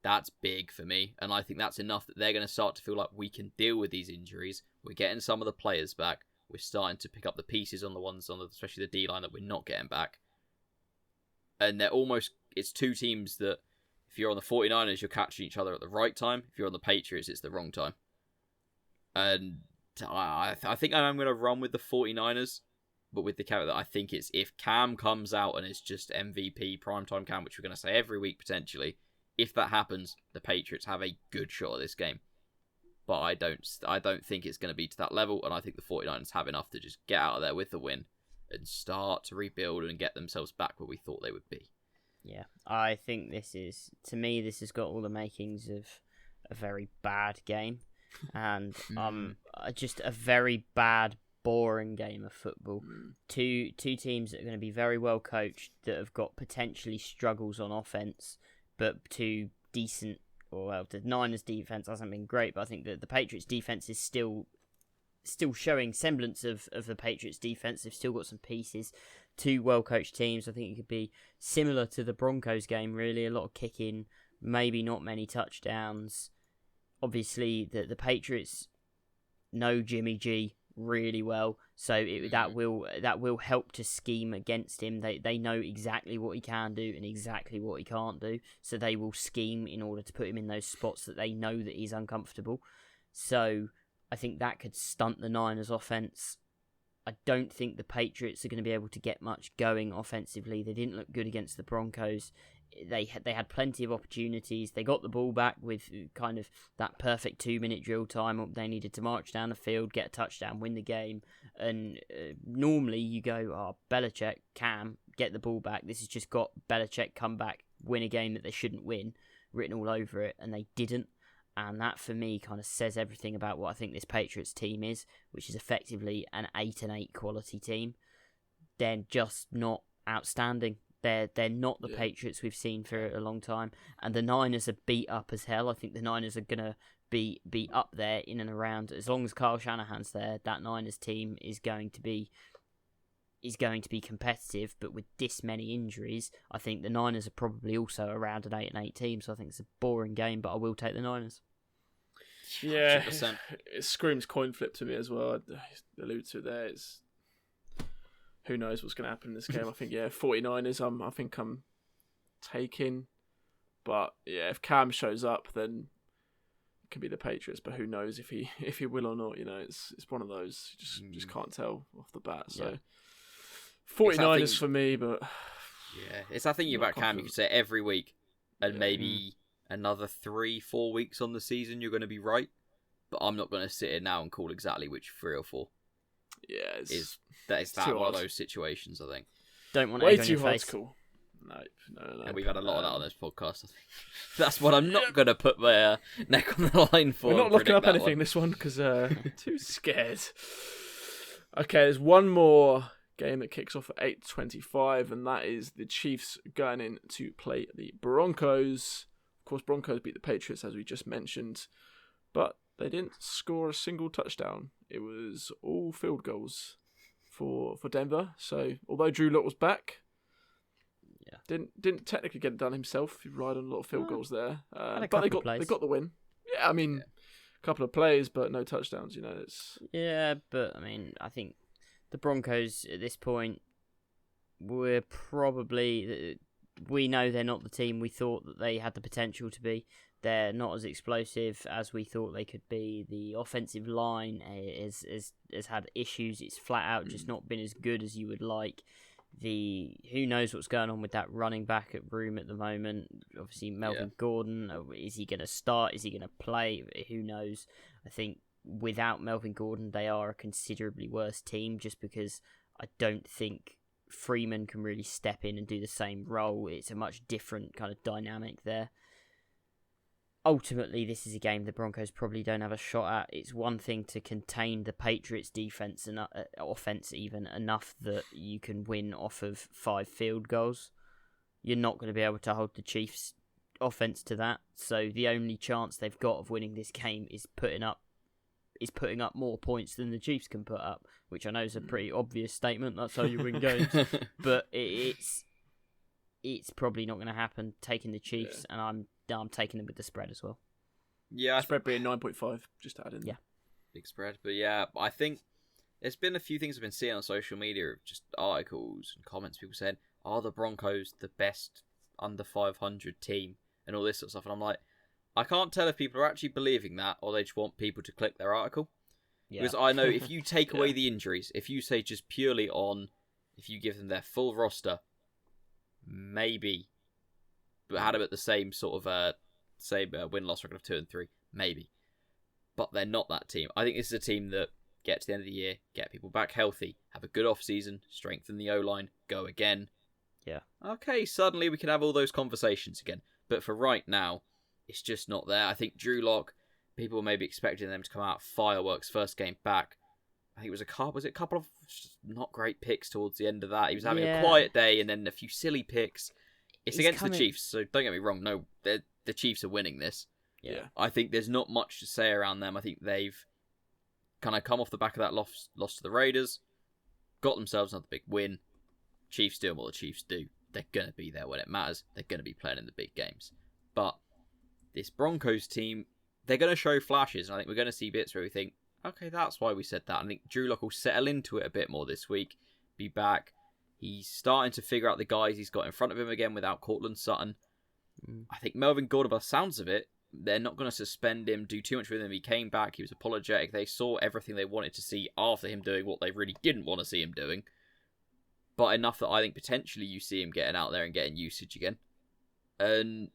that's big for me. And I think that's enough that they're going to start to feel like we can deal with these injuries. We're getting some of the players back. We're starting to pick up the pieces on the ones, especially the D-line that we're not getting back. And it's two teams that, if you're on the 49ers, you're catching each other at the right time. If you're on the Patriots, it's the wrong time. And I think I'm going to run with the 49ers, but with the caveat that I think it's if Cam comes out and it's just MVP, primetime Cam, which we're going to say every week potentially, if that happens, the Patriots have a good shot at this game. But I don't think it's going to be to that level, and I think the 49ers have enough to just get out of there with the win and start to rebuild and get themselves back where we thought they would be. Yeah, I think this has got all the makings of a very bad game. And just a very bad, boring game of football. Two teams that are going to be very well coached, that have got potentially struggles on offense, but two decent. The Niners' defense hasn't been great, but I think that the Patriots' defense is still showing semblance of the Patriots' defense. They've still got some pieces. Two well coached teams. I think it could be similar to the Broncos game. Really, a lot of kicking, maybe not many touchdowns. Obviously, the Patriots know Jimmy G really well, so that will help to scheme against him. They know exactly what he can do and exactly what he can't do, so they will scheme in order to put him in those spots that they know that he's uncomfortable. So I think that could stunt the Niners' offense. I don't think the Patriots are going to be able to get much going offensively. They didn't look good against the Broncos. They had plenty of opportunities. They got the ball back with kind of that perfect 2-minute drill time. They needed to march down the field, get a touchdown, win the game. And normally you go, Belichick, Cam, get the ball back. This has just got Belichick come back, win a game that they shouldn't win, written all over it, and they didn't. And that, for me, kind of says everything about what I think this Patriots team is, which is effectively an 8-8 quality team. They're just not outstanding. They're not the Patriots we've seen for a long time. And the Niners are beat up as hell. I think the Niners are going to be up there in and around. As long as Kyle Shanahan's there, that Niners team is going to be competitive. But with this many injuries, I think the Niners are probably also around an 8-8 team. So I think it's a boring game, but I will take the Niners. Yeah, 100%. It screams coin flip to me as well. I alluded to it there. Who knows what's going to happen in this game? I think 49ers. I think I'm taking, but if Cam shows up, then it could be the Patriots. But who knows if he will or not? It's one of those you just can't tell off the bat. So 49ers for me, but it's that thing about Cam. You could say every week, and maybe another 3-4 weeks on the season, you're going to be right. But I'm not going to sit here now and call exactly which 3 or 4. Yeah, it's that one of those situations, I think. Don't want way egg on too your hard face. to call. No. And we've had a lot of that on this podcast, I think. That's what I'm not going to put my neck on the line for. We're not looking up anything this one because too scared. Okay, there's one more game that kicks off at 8:25, and that is the Chiefs going in to play the Broncos. Of course, Broncos beat the Patriots, as we just mentioned, but they didn't score a single touchdown. It was all field goals for Denver. So, although Drew Lock was back, didn't technically get it done himself. He relied on a lot of field goals there, but they got the win. Yeah, I mean, a couple of plays, but no touchdowns. Yeah, but I mean, I think the Broncos at this point, we know they're not the team we thought that they had the potential to be. They're not as explosive as we thought they could be. The offensive line has had issues. It's flat out just not been as good as you would like. Who knows what's going on with that running back room at the moment? Obviously, Melvin Gordon, is he going to start? Is he going to play? Who knows? I think without Melvin Gordon, they are a considerably worse team just because I don't think Freeman can really step in and do the same role. It's a much different kind of dynamic there. Ultimately, this is a game the Broncos probably don't have a shot at. It's one thing to contain the Patriots' defense and offense even enough that you can win off of 5 field goals. You're not going to be able to hold the Chiefs' offense to that. So the only chance they've got of winning this game is putting up more points than the Chiefs can put up, which I know is a pretty obvious statement. That's how you win games, but it's probably not going to happen. Taking the Chiefs, and I'm taking them with the spread as well. Yeah, spread being 9.5. Just to add in. Yeah, big spread. But yeah, I think there's been a few things I've been seeing on social media of just articles and comments. People saying, "Are the Broncos the best under 500 team?" and all this sort of stuff. And I'm like, I can't tell if people are actually believing that or they just want people to click their article. Yeah. Because I know if you take away the injuries, if you say just purely on, if you give them their full roster, maybe, but had them at the same sort of win-loss record of 2 and 3, maybe. But they're not that team. I think this is a team that get to the end of the year, get people back healthy, have a good off-season, strengthen the O-line, go again. Yeah. Okay, suddenly we can have all those conversations again. But for right now, it's just not there. I think Drew Lock, people were maybe expecting them to come out fireworks first game back. I think it was a couple of not great picks towards the end of that. He was having a quiet day and then a few silly picks. It's against the Chiefs, so don't get me wrong. No, the Chiefs are winning this. Yeah. I think there's not much to say around them. I think they've kind of come off the back of that loss to the Raiders, got themselves another big win. Chiefs doing what the Chiefs do. They're going to be there when it matters. They're going to be playing in the big games. But this Broncos team, they're going to show flashes, and I think we're going to see bits where we think, okay, that's why we said that. I think Drew Lock will settle into it a bit more this week, be back. He's starting to figure out the guys he's got in front of him again without Courtland Sutton. I think Melvin Gordon, by the sounds of it, they're not going to suspend him, do too much with him. He came back, he was apologetic. They saw everything they wanted to see after him doing what they really didn't want to see him doing. But enough that I think potentially you see him getting out there and getting usage again. And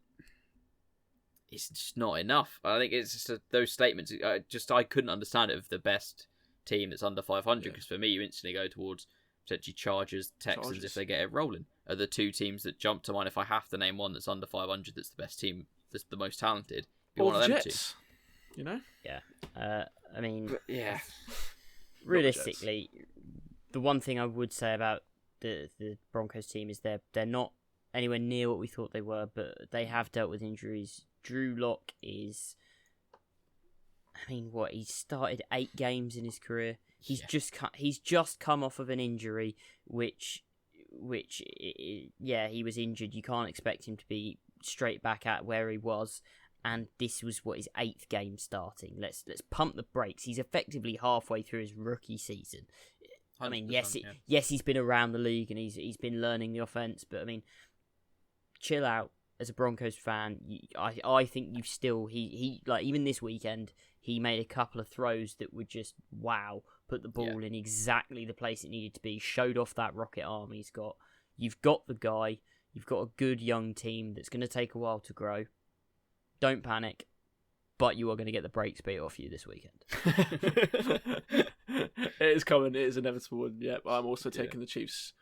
it's just not enough. I think it's just those statements. I couldn't understand it of the best team that's under 500, because for me, you instantly go towards potentially Chargers, Texans if they get it rolling. Are the two teams that jump to mind if I have to name one that's under 500 that's the best team, that's the most talented. Be or one of them Jets, two. You know? Yeah. I mean, yeah. Realistically, the one thing I would say about the Broncos team is they're not anywhere near what we thought they were, but they have dealt with injuries. Drew Lock is, I mean, he's started 8 games in his career. He's just come off of an injury, which he was injured. You can't expect him to be straight back at where he was, and this was his 8th game starting. Let's pump the brakes. He's effectively halfway through his rookie season. I mean, yes, he's been around the league and he's been learning the offense, but I mean, chill out. As a Broncos fan, I think you've still he like even this weekend he made a couple of throws that were just wow. Put the ball in exactly the place it needed to be. Showed off that rocket arm he's got. You've got the guy. You've got a good young team that's going to take a while to grow. Don't panic, but you are going to get the brakes beat off you this weekend. It is coming. It is inevitable. And I'm also taking the Chiefs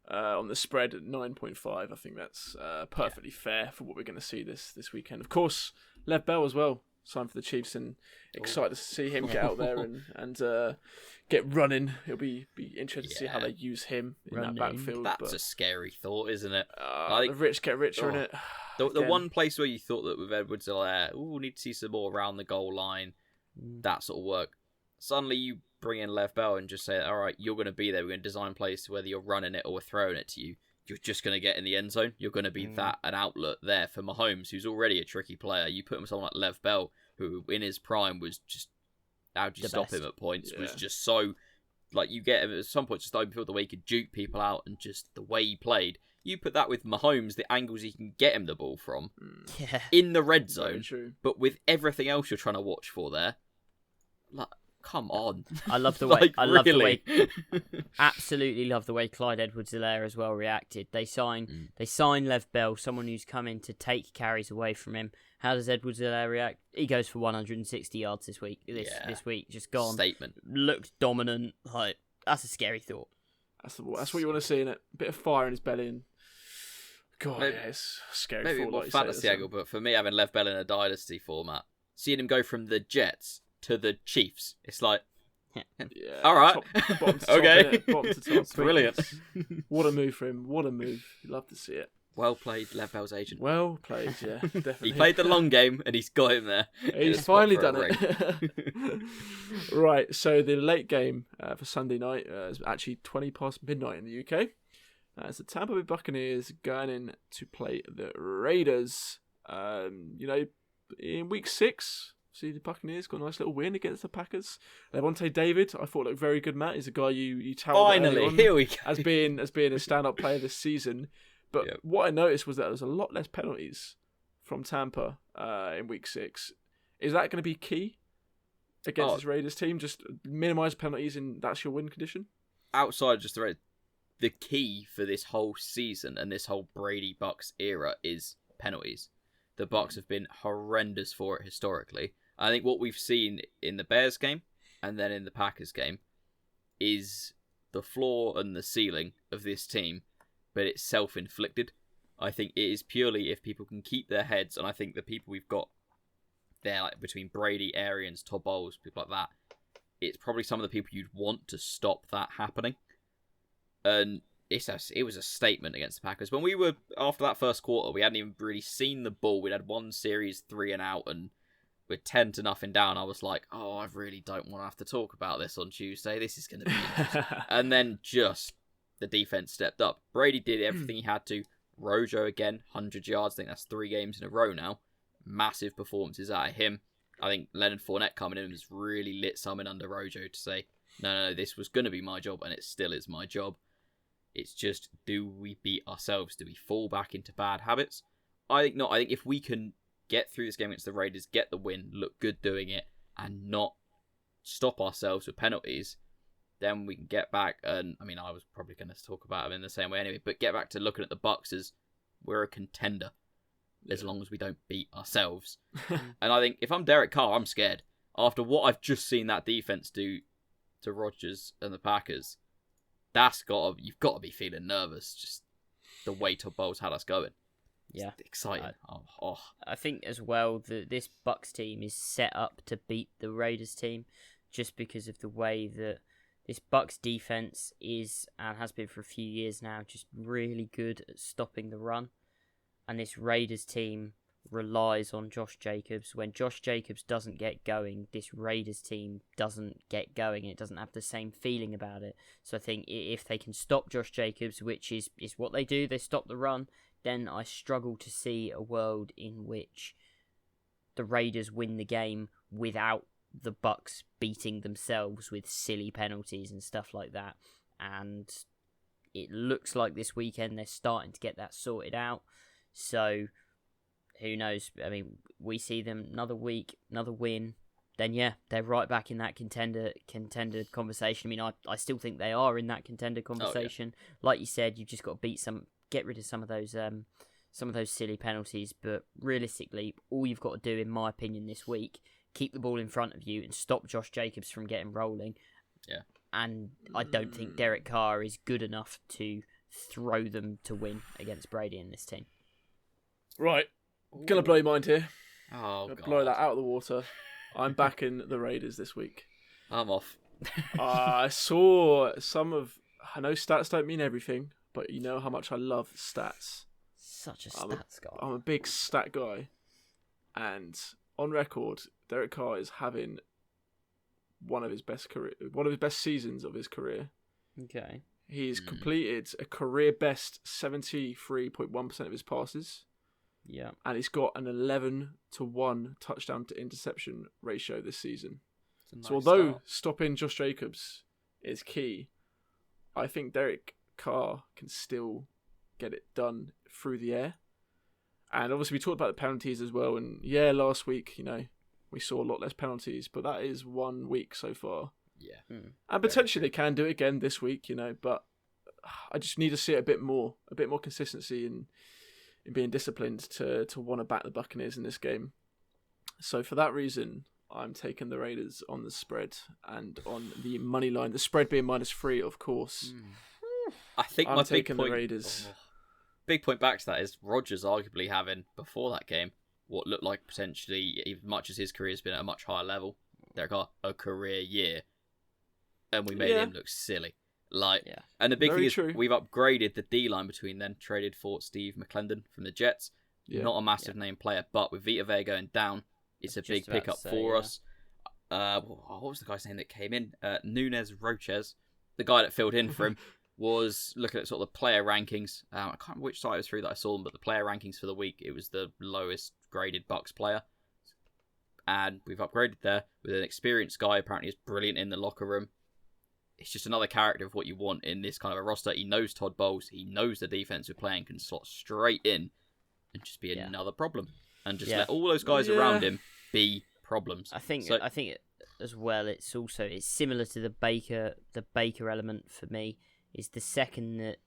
on the spread at 9.5. I think that's perfectly fair for what we're going to see this weekend. Of course, Lev Bell as well. sign for the Chiefs, and excited to see him get out there and get running. It'll be interesting to see how they use him in that backfield. That's a scary thought, isn't it? The rich get richer, in it. The one place where you thought that with Edwards-Helaire, we need to see some more around the goal line, that sort of work. Suddenly you bring in Lev Bell and just say, all right, you're going to be there. We're going to design plays to whether you're running it or we're throwing it to you. You're just going to get in the end zone. You're going to be an outlet there for Mahomes, who's already a tricky player. You put him someone like Lev Bell, who in his prime was just, how'd you stop him at points, was just so, like, you get him at some point just open field the way he could juke people out and just the way he played. You put that with Mahomes, the angles he can get him the ball from in the red zone, but with everything else you're trying to watch for there, like, come on. I love the way. Absolutely love the way Clyde Edwards-Helaire as well reacted. They sign Lev Bell, someone who's come in to take carries away from him. How does Edwards-Helaire react? He goes for 160 yards this week. This week, just gone. Statement. Looked dominant. Like, that's a scary thought. That's what you want to see in it. A bit of fire in his belly and. God, it's a scary maybe thought. More fantasy angle, but for me, having Lev Bell in a dynasty format, seeing him go from the Jets to the Chiefs, it's like, all right, bottom to top, okay, bottom to top. Brilliant. What a move for him! What a move! You love to see it. Well played, Lev Bell's agent. Well played, yeah, definitely. He played the long game and he's got him there. He's finally done it. Right, so the late game for Sunday night is actually 20 past midnight in the UK. As the Tampa Bay Buccaneers going in to play the Raiders. In week 6, see the Buccaneers got a nice little win against the Packers. Levante David, I thought looked very good, Matt. He's a guy you touted finally here we go as being a stand-up player this season. But what I noticed was that there was a lot less penalties from Tampa in week 6. Is that going to be key against this Raiders team? Just minimise penalties and that's your win condition? Outside just the key for this whole season and this whole Brady Bucks era is penalties. The Bucks have been horrendous for it historically. I think what we've seen in the Bears game and then in the Packers game is the floor and the ceiling of this team, but it's self-inflicted. I think it is purely if people can keep their heads, and I think the people we've got there, like between Brady, Arians, Todd Bowles, people like that, it's probably some of the people you'd want to stop that happening. And it was a statement against the Packers. When we were, after that first quarter, we hadn't even really seen the ball. We'd had one series 3 and out, and we're 10-0 down. I was like, oh, I really don't want to have to talk about this on Tuesday. This is going to be interesting. And then just the defense stepped up. Brady did everything he had to. Rojo again, 100 yards. I think that's 3 games in a row now. Massive performances out of him. I think Leonard Fournette coming in has really lit something under Rojo to say, no, this was going to be my job, and it still is my job. It's just, do we beat ourselves? Do we fall back into bad habits? I think not. I think if we can get through this game against the Raiders, get the win, look good doing it, and not stop ourselves with penalties, then we can get back. And I mean, I was probably going to talk about them in the same way anyway, but get back to looking at the Bucks as we're a contender as long as we don't beat ourselves. And I think if I'm Derek Carr, I'm scared. After what I've just seen that defense do to Rodgers and the Packers, you've got to be feeling nervous. Just the way Todd Bowles had us going. Yeah, it's exciting. I think as well that this Bucks team is set up to beat the Raiders team, just because of the way that this Bucks defense is and has been for a few years now, just really good at stopping the run, and this Raiders team relies on Josh Jacobs. When Josh Jacobs doesn't get going, this Raiders team doesn't get going. It doesn't have the same feeling about it. So I think if they can stop Josh Jacobs, which is what they do, they stop the run, then I struggle to see a world in which the Raiders win the game without the Bucks beating themselves with silly penalties and stuff like that. And it looks like this weekend they're starting to get that sorted out. So who knows? I mean, we see them another week, another win, then yeah, they're right back in that contender conversation. I mean, I still think they are in that contender conversation. Like you said, you've just got to get rid of some of those silly penalties. But realistically, all you've got to do, in my opinion, this week, keep the ball in front of you and stop Josh Jacobs from getting rolling. Yeah. And I don't think Derek Carr is good enough to throw them to win against Brady and this team. Right. Gonna blow your mind here. Oh, God. Blow that out of the water. I'm backing the Raiders this week. I'm off. I saw I know stats don't mean everything, but you know how much I love stats. Such a stats guy. I'm a big stat guy. And on record, Derek Carr is having one of his best seasons of his career. Okay. He's completed a career best 73.1% of his passes. Yeah. And he's got an 11-1 touchdown to interception ratio this season. Nice so although start. stopping Josh Jacobs is key, I think Derek Carr can still get it done through the air. And obviously we talked about the penalties as well. And yeah, last week, we saw a lot less penalties, but that is 1 week so far. Yeah. And potentially they can do it again this week, but I just need to see it a bit more consistency in being disciplined to want to back the Buccaneers in this game. So for that reason, I'm taking the Raiders on the spread and on the money line. The spread being -3, of course. I think I'm my big taking point, the Raiders. Big point back to that is Rodgers arguably having, before that game, what looked like potentially, even much as his career has been at a much higher level, Derek Carr, a career year. And we made him look silly. And the big Very thing is we've upgraded the D-line between then, traded for Steve McClendon from the Jets. Yeah. Not a massive name player, but with Vita Vea going down, it's a big pickup for us. What was the guy's name that came in? Nunez Roches, the guy that filled in for him, was looking at sort of the player rankings. I can't remember which site it was through that I saw them, but the player rankings for the week, it was the lowest graded Bucks player. And we've upgraded there with an experienced guy, apparently is brilliant in the locker room. It's just another character of what you want in this kind of a roster. He knows Todd Bowles. He knows the defense we're playing can slot straight in and just be another problem. And just let all those guys around him be problems. I think as well, it's similar to the Baker element for me. Is the second that,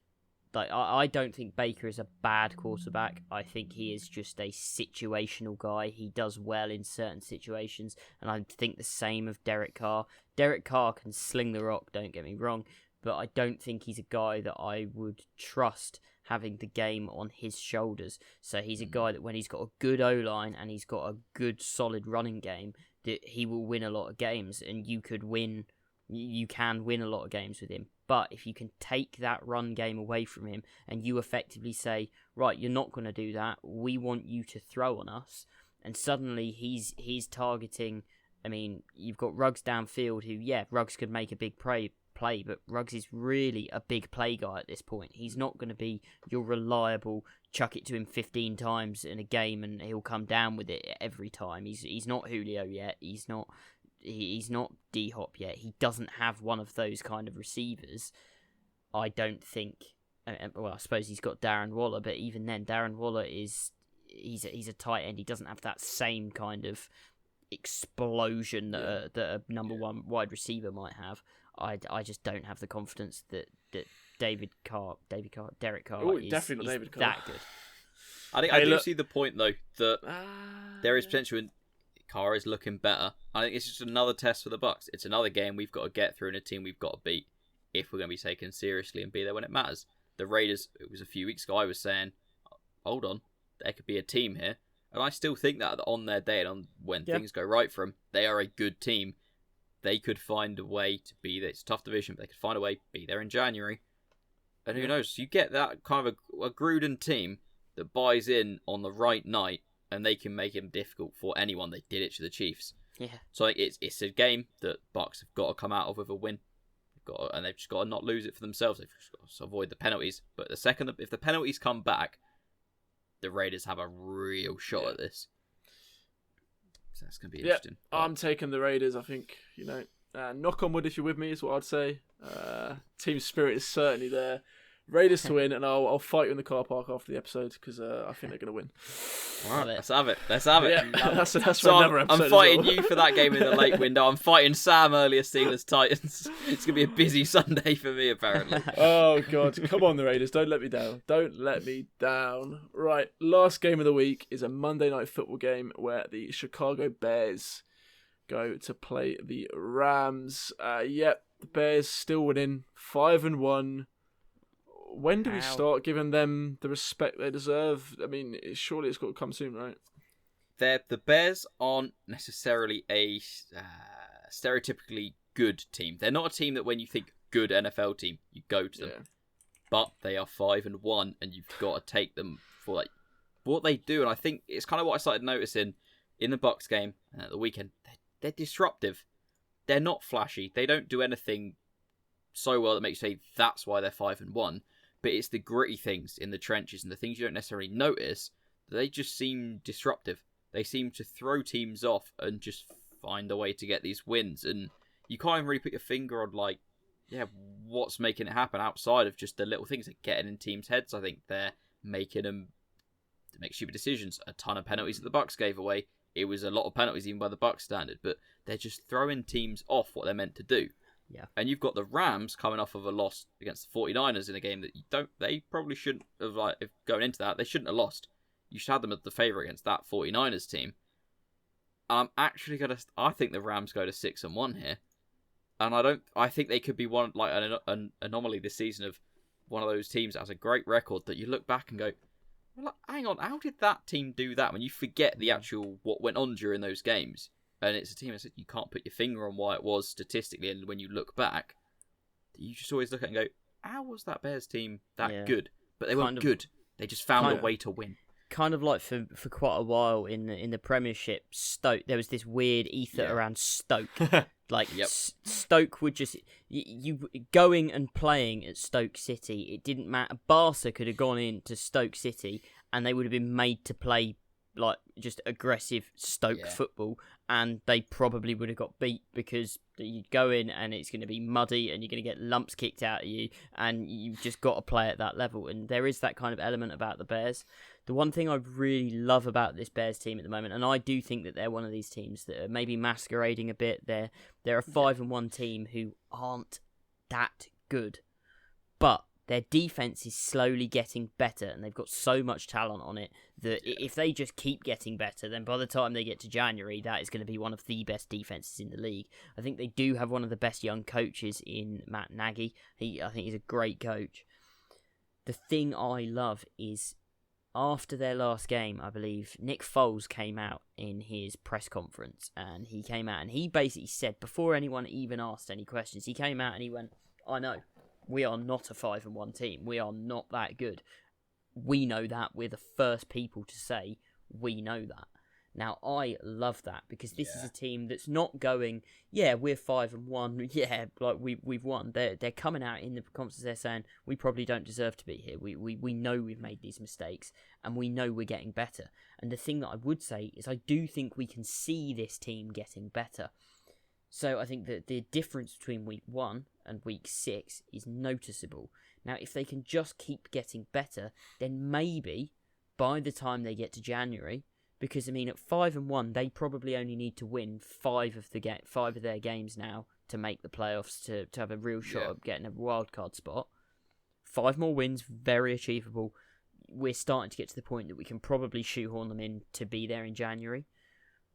I don't think Baker is a bad quarterback. I think he is just a situational guy. He does well in certain situations, and I think the same of Derek Carr. Derek Carr can sling the rock, don't get me wrong, but I don't think he's a guy that I would trust having the game on his shoulders. So he's a guy that when he's got a good O-line and he's got a good solid running game, that he will win a lot of games, and you can win a lot of games with him. But if you can take that run game away from him and you effectively say, right, you're not going to do that, we want you to throw on us, and suddenly he's targeting, you've got Ruggs downfield who, Ruggs could make a big play, but Ruggs is really a big play guy at this point. He's not going to be your reliable, chuck it to him 15 times in a game and he'll come down with it every time. He's not Julio yet. He's not D-Hop yet. He doesn't have one of those kind of receivers. I don't think. Well, I suppose he's got Darren Waller, but even then, Darren Waller he's a tight end. He doesn't have that same kind of explosion that a number one wide receiver might have. I just don't have the confidence that Derek Carr is definitely not David Carr. That good. I think I do see the point though that there is potential in Carr is looking better. I think it's just another test for the Bucks. It's another game we've got to get through and a team we've got to beat if we're going to be taken seriously and be there when it matters. The Raiders, it was a few weeks ago, I was saying, hold on, there could be a team here. And I still think that on their day and on when things go right for them, they are a good team. They could find a way to be there. It's a tough division, but they could find a way to be there in January. And who knows? You get that kind of a Gruden team that buys in on the right night, and they can make it difficult for anyone. They did it to the Chiefs. Yeah. So it's a game that Bucks have got to come out of with a win. And they've just got to not lose it for themselves. They've just got to avoid the penalties. But if the penalties come back, the Raiders have a real shot at this. So that's going to be interesting. I'm taking the Raiders. I think, knock on wood if you're with me is what I'd say. Team spirit is certainly there. Raiders to win, and I'll fight you in the car park after the episode because I think they're going to win. All right, let's have it. Yeah, that's for so another episode. I'm fighting you for that game in the late window. I'm fighting Sam earlier, Steelers Titans. It's going to be a busy Sunday for me, apparently. Oh, God. Come on, the Raiders. Don't let me down. Don't let me down. Right, last game of the week is a Monday Night Football game where the Chicago Bears go to play the Rams. The Bears still winning 5-1. When do we start giving them the respect they deserve? Surely it's got to come soon, right? the Bears aren't necessarily a stereotypically good team. They're not a team that when you think good NFL team, you go to them. Yeah. But they are 5-1, and you've got to take them for like what they do. And I think it's kind of what I started noticing in the Bucs game and at the weekend. They're disruptive. They're not flashy. They don't do anything so well that makes you say that's why they're 5-1. But it's the gritty things in the trenches and the things you don't necessarily notice. They just seem disruptive. They seem to throw teams off and just find a way to get these wins. And you can't even really put your finger on like, what's making it happen outside of just the little things like getting in teams' heads. I think they're making them to make stupid decisions. A ton of penalties that the Bucs gave away. It was a lot of penalties even by the Bucs standard, but they're just throwing teams off what they're meant to do. Yeah. And you've got the Rams coming off of a loss against the 49ers in a game that they probably shouldn't have, like, if going into that, they shouldn't have lost. You should have them as the favourite against that 49ers team. I'm actually I think the Rams go to 6-1 here. And I think they could be one, like, an anomaly this season of one of those teams that has a great record that you look back and go, well, hang on, how did that team do that? When you forget the actual, what went on during those games. And it's a team that you can't put your finger on why it was statistically. And when you look back, you just always look at it and go, how was that Bears team that good? But they weren't good. They just found a way to win. Kind of like for quite a while in the Premiership, Stoke, there was this weird ether around Stoke. Like, Stoke would just... You going and playing at Stoke City, it didn't matter. Barca could have gone into Stoke City and they would have been made to play like just aggressive Stoke football, and they probably would have got beat because you go in and it's going to be muddy and you're going to get lumps kicked out of you, and you've just got to play at that level. And there is that kind of element about the Bears. The one thing I really love about this Bears team at the moment, and I do think that they're one of these teams that are maybe masquerading a bit. They're a 5-1 team who aren't that good, but their defense is slowly getting better, and they've got so much talent on it that if they just keep getting better, then by the time they get to January, that is going to be one of the best defenses in the league. I think they do have one of the best young coaches in Matt Nagy. I think he's a great coach. The thing I love is after their last game, I believe, Nick Foles came out in his press conference, and he came out and he basically said, before anyone even asked any questions, he came out and he went, I know. We are not a 5-1 team. We are not that good. We know that. We're the first people to say we know that. Now, I love that because this is a team that's not going, we're 5-1. Like we've won. They're coming out in the conference. They're saying we probably don't deserve to be here. We know we've made these mistakes and we know we're getting better. And the thing that I would say is I do think we can see this team getting better. So I think that the difference between week 1 and week 6 is noticeable. Now, if they can just keep getting better, then maybe by the time they get to January, because I mean at 5-1, they probably only need to win 5 of their games now to make the playoffs to have a real shot at getting a wildcard spot. 5 more wins, very achievable. We're starting to get to the point that we can probably shoehorn them in to be there in January.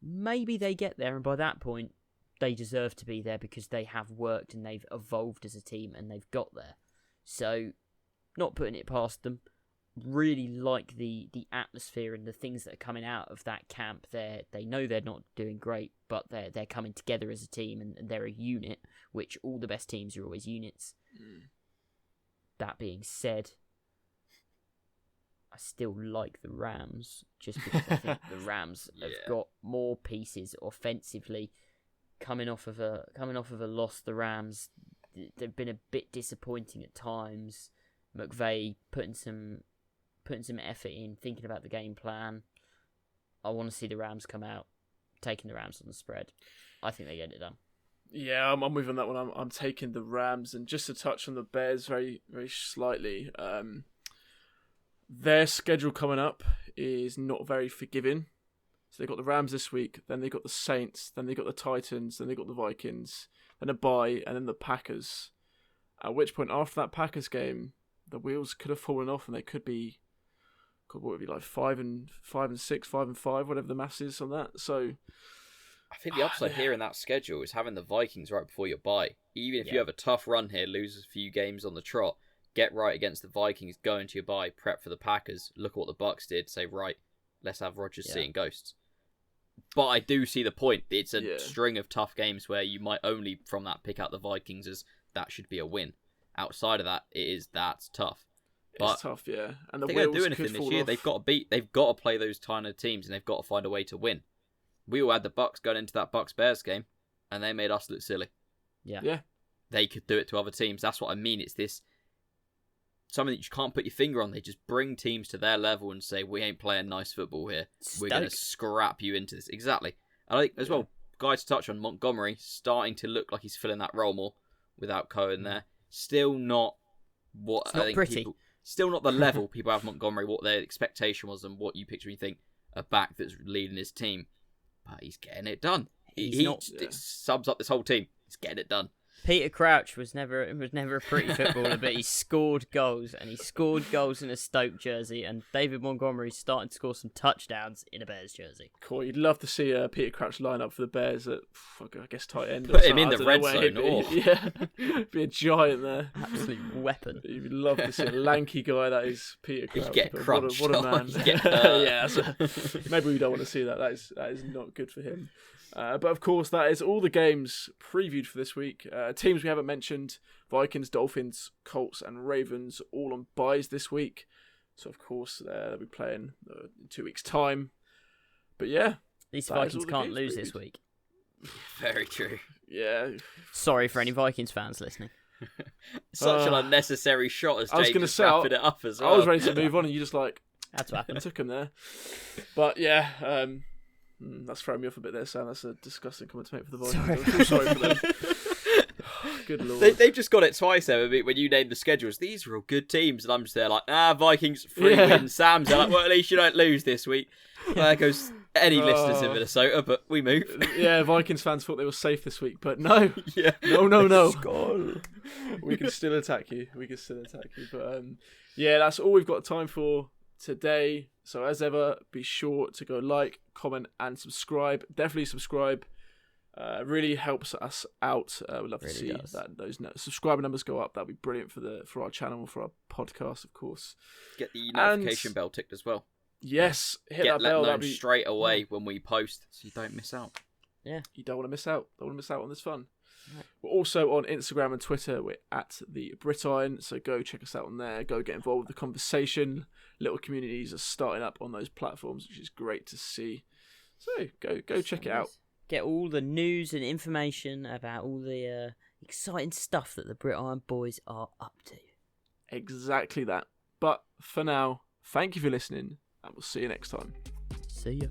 Maybe they get there, and by that point, they deserve to be there because they have worked and they've evolved as a team and they've got there. So, not putting it past them. Really like the atmosphere and the things that are coming out of that camp. They know they're not doing great, but they're coming together as a team and they're a unit, which all the best teams are always units. That being said, I still like the Rams just because I think the Rams have got more pieces offensively. Coming off of a loss, the Rams, they've been a bit disappointing at times. McVay putting some effort in, thinking about the game plan. I want to see the Rams come out, taking the Rams on the spread. I think they get it done. Yeah, I'm with on that one. I'm taking the Rams, and just to touch on the Bears very, very slightly. Their schedule coming up is not very forgiving. So they got the Rams this week, then they got the Saints, then they got the Titans, then they got the Vikings, then a bye, and then the Packers. At which point, after that Packers game, the wheels could have fallen off, and they could be, what would it be like 5-6, 5-5, whatever the maths is on that. So I think the upside here in that schedule is having the Vikings right before your bye. Even if you have a tough run here, lose a few games on the trot, get right against the Vikings, go into your bye, prep for the Packers, look at what the Bucs did, say, right, let's have Rodgers seeing ghosts. But I do see the point. It's a string of tough games where you might only from that pick out the Vikings as that should be a win. Outside of that, that's tough. But it's tough, yeah. And the they're going to wheels do anything could this year. fall off. They've got to play those kind of teams, and they've got to find a way to win. We all had the Bucks going into that Bucks-Bears game, and they made us look silly. Yeah. They could do it to other teams. That's what I mean. It's this something that you can't put your finger on. They just bring teams to their level and say, we ain't playing nice football here. We're going to scrap you into this. Exactly. And I think as well, guys to touch on, Montgomery starting to look like he's filling that role more without Cohen there. Still not what It's I not think pretty. people... Still not the level people have Montgomery, what their expectation was and what you picture when you think a back that's leading his team. But he's getting it done. It sums up this whole team. He's getting it done. Peter Crouch was never a pretty footballer, but he scored goals, and he scored goals in a Stoke jersey, and David Montgomery's starting to score some touchdowns in a Bears jersey. Cool. You'd love to see Peter Crouch line up for the Bears at, I guess, tight end. Put him in the red zone. Yeah, be a giant there. Absolute weapon. You'd love to see a lanky guy that is Peter Crouch. He'd get crunched. What a man. Yeah, maybe we don't want to see that. That is not good for him. But of course, that is all the games previewed for this week. Teams we haven't mentioned: Vikings, Dolphins, Colts, and Ravens, all on buys this week. So of course, they'll be playing in 2 weeks' time. But yeah, At least the Vikings can't lose this week. Very true. Yeah. Sorry for any Vikings fans listening. Such an unnecessary shot as Jake just wrapping it up as well. I was ready to move on, and you just That's what happened. I took him there. But yeah. That's throwing me off a bit there, Sam. That's a disgusting comment to make for the Vikings. Sorry for them. Good lord. They've just got it twice there when you name the schedules. These are all good teams, and I'm just there like, Vikings, 3 wins. Sam's there like, well, at least you don't lose this week. Well, there goes any listeners in Minnesota, but we move. Yeah, Vikings fans thought they were safe this week, but no. Yeah. No. We can still attack you. But yeah, that's all we've got time for today. So as ever, be sure to go like, comment, and subscribe. Definitely subscribe. Really helps us out. We'd love to see that those subscriber numbers go up. That'd be brilliant for our channel, for our podcast, of course. Get the notification bell ticked as well. Yes, hit that bell. Let known straight away when we post, so you don't miss out. Yeah, you don't want to miss out. On this fun. Right. We're also on Instagram and Twitter. We're at the Brit Iron, so go check us out on there. Go get involved with the conversation. Little communities are starting up on those platforms, which is great to see. So go check it out. Get all the news and information about all the exciting stuff that the Brit Iron boys are up to. Exactly that. But for now, thank you for listening, and we'll see you next time. See ya.